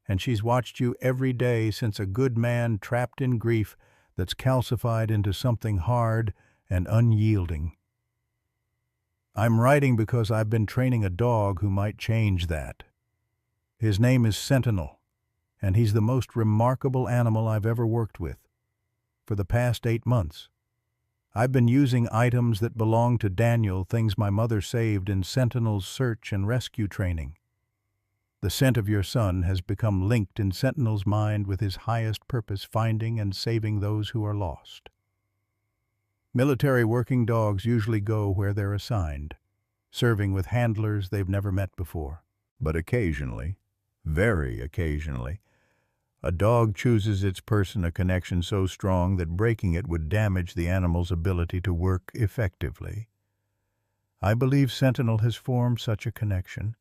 S1: and she's watched you every day since a good man trapped in grief that's calcified into something hard and unyielding. I'm writing because I've been training a dog who might change that. His name is Sentinel, and he's the most remarkable animal I've ever worked with. For the past 8 months, I've been using items that belong to Daniel, things my mother saved in Sentinel's search and rescue training. The scent of your son has become linked in Sentinel's mind with his highest purpose, finding and saving those who are lost. Military working dogs usually go where they're assigned, serving with handlers they've never met before. But occasionally, very occasionally, a dog chooses its person a connection so strong that breaking it would damage the animal's ability to work effectively. I believe Sentinel has formed such a connection,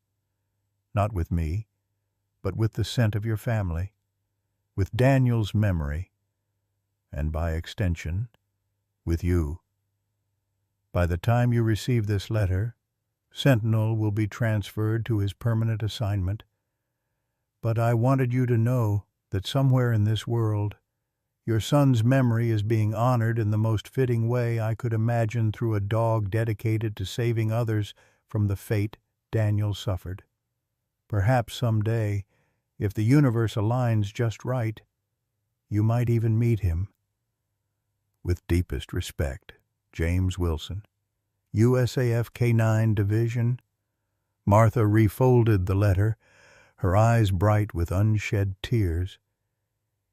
S1: not with me, but with the scent of your family, with Daniel's memory, and by extension, with you. By the time you receive this letter, Sentinel will be transferred to his permanent assignment. But I wanted you to know that somewhere in this world, your son's memory is being honored in the most fitting way I could imagine through a dog dedicated to saving others from the fate Daniel suffered. Perhaps someday, if the universe aligns just right, you might even meet him. With deepest respect, James Wilson, USAF K-9 Division. Martha refolded the letter, her eyes bright with unshed tears.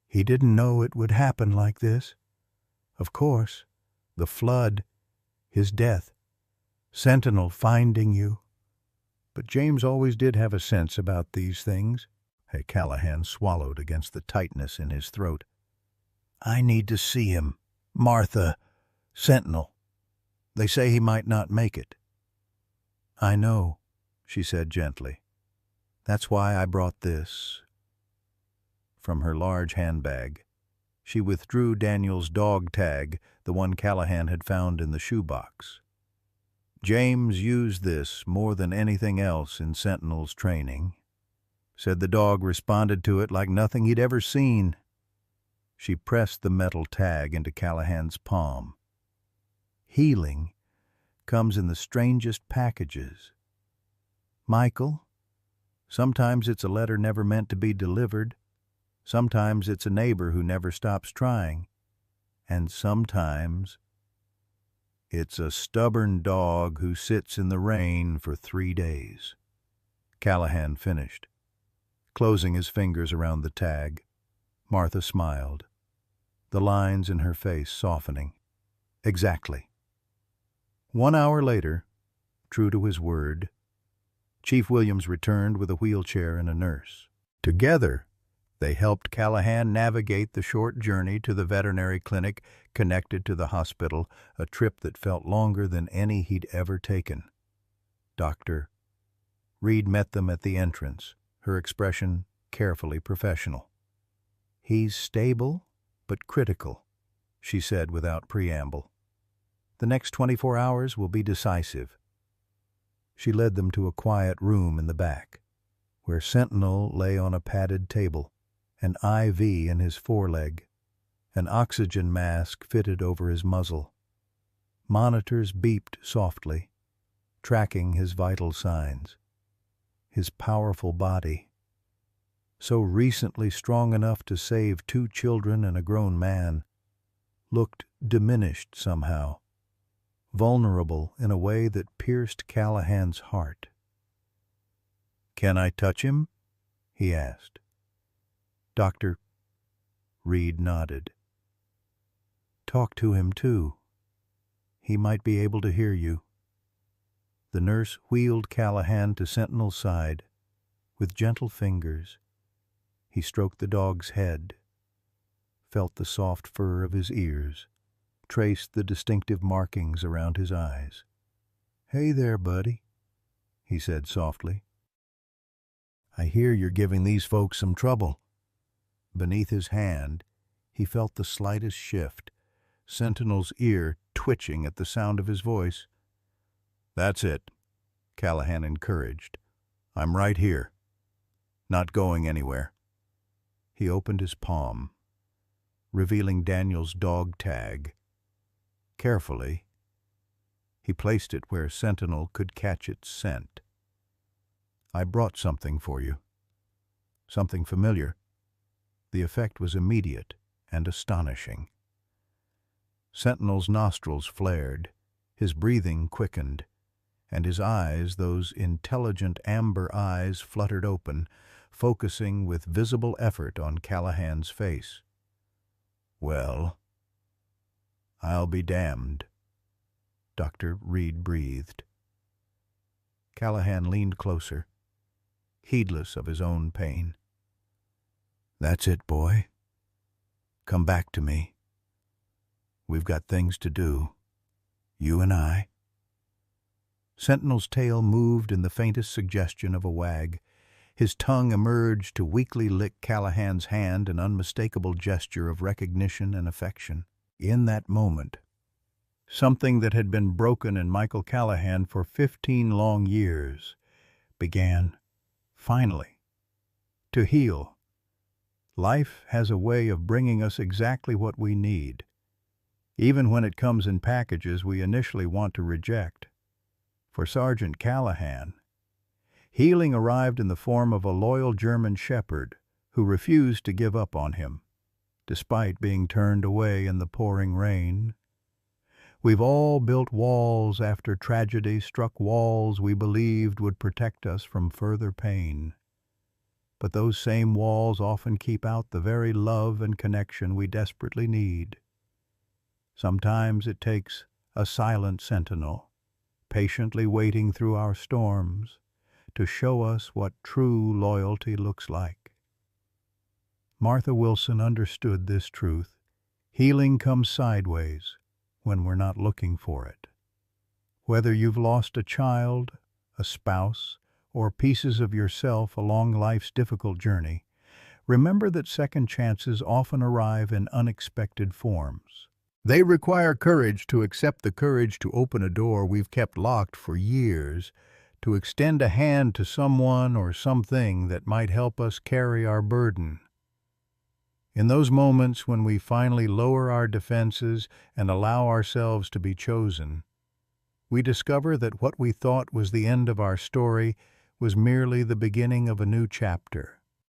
S1: He didn't know it would happen like this. Of course, the flood, his death, Sentinel finding you. But James always did have a sense about these things. Callahan swallowed against the tightness in his throat. "I need to see him. Martha, Sentinel. They say he might not make it." "I know," she said gently. "That's why I brought this." From her large handbag, she withdrew Daniel's dog tag, the one Callahan had found in the shoebox. James used this more than anything else in Sentinel's training. Said the dog responded to it like nothing he'd ever seen. She pressed the metal tag into Callahan's palm. "Healing comes in the strangest packages. Michael, sometimes it's a letter never meant to be delivered. Sometimes it's a neighbor who never stops trying. And sometimes it's a stubborn dog who sits in the rain for 3 days." Callahan finished, closing his fingers around the tag. Martha smiled, the lines in her face softening. "Exactly." 1 hour later, true to his word, Chief Williams returned with a wheelchair and a nurse. Together, they helped Callahan navigate the short journey to the veterinary clinic connected to the hospital, a trip that felt longer than any he'd ever taken. Dr. Reed met them at the entrance, her expression carefully professional. "He's stable, but critical," she said without preamble. "The next 24 hours will be decisive." She led them to a quiet room in the back, where Sentinel lay on a padded table, an IV in his foreleg, an oxygen mask fitted over his muzzle. Monitors beeped softly, tracking his vital signs. His powerful body, so recently strong enough to save 2 children and a grown man, looked diminished somehow, vulnerable in a way that pierced Callahan's heart. "Can I touch him?" he asked. "Doctor," Reed nodded. "Talk to him, too. He might be able to hear you." The nurse wheeled Callahan to Sentinel's side. With gentle fingers, he stroked the dog's head, felt the soft fur of his ears, traced the distinctive markings around his eyes. "Hey there, buddy," he said softly. "I hear you're giving these folks some trouble." Beneath his hand, he felt the slightest shift, Sentinel's ear twitching at the sound of his voice. "That's it," Callahan encouraged. "I'm right here. Not going anywhere." He opened his palm, revealing Daniel's dog tag. Carefully, he placed it where Sentinel could catch its scent. "I brought something for you. Something familiar." The effect was immediate and astonishing. Sentinel's nostrils flared, his breathing quickened, and his eyes, those intelligent amber eyes, fluttered open, focusing with visible effort on Callahan's face. "Well, I'll be damned," Dr. Reed breathed. Callahan leaned closer, heedless of his own pain. "That's it, boy. Come back to me. We've got things to do, you and I." Sentinel's tail moved in the faintest suggestion of a wag. His tongue emerged to weakly lick Callahan's hand, an unmistakable gesture of recognition and affection. In that moment, something that had been broken in Michael Callahan for 15 long years began, finally, to heal. Life has a way of bringing us exactly what we need, even when it comes in packages we initially want to reject. For Sergeant Callahan, healing arrived in the form of a loyal German shepherd who refused to give up on him, despite being turned away in the pouring rain. We've all built walls after tragedy struck, walls we believed would protect us from further pain. But those same walls often keep out the very love and connection we desperately need. Sometimes it takes a silent sentinel, patiently waiting through our storms, to show us what true loyalty looks like. Martha Wilson understood this truth. Healing comes sideways when we're not looking for it. Whether you've lost a child, a spouse, or pieces of yourself along life's difficult journey, remember that second chances often arrive in unexpected forms. They require courage to accept the courage to open a door we've kept locked for years, to extend a hand to someone or something that might help us carry our burden. In those moments when we finally lower our defenses and allow ourselves to be chosen, we discover that what we thought was the end of our story was merely the beginning of a new chapter.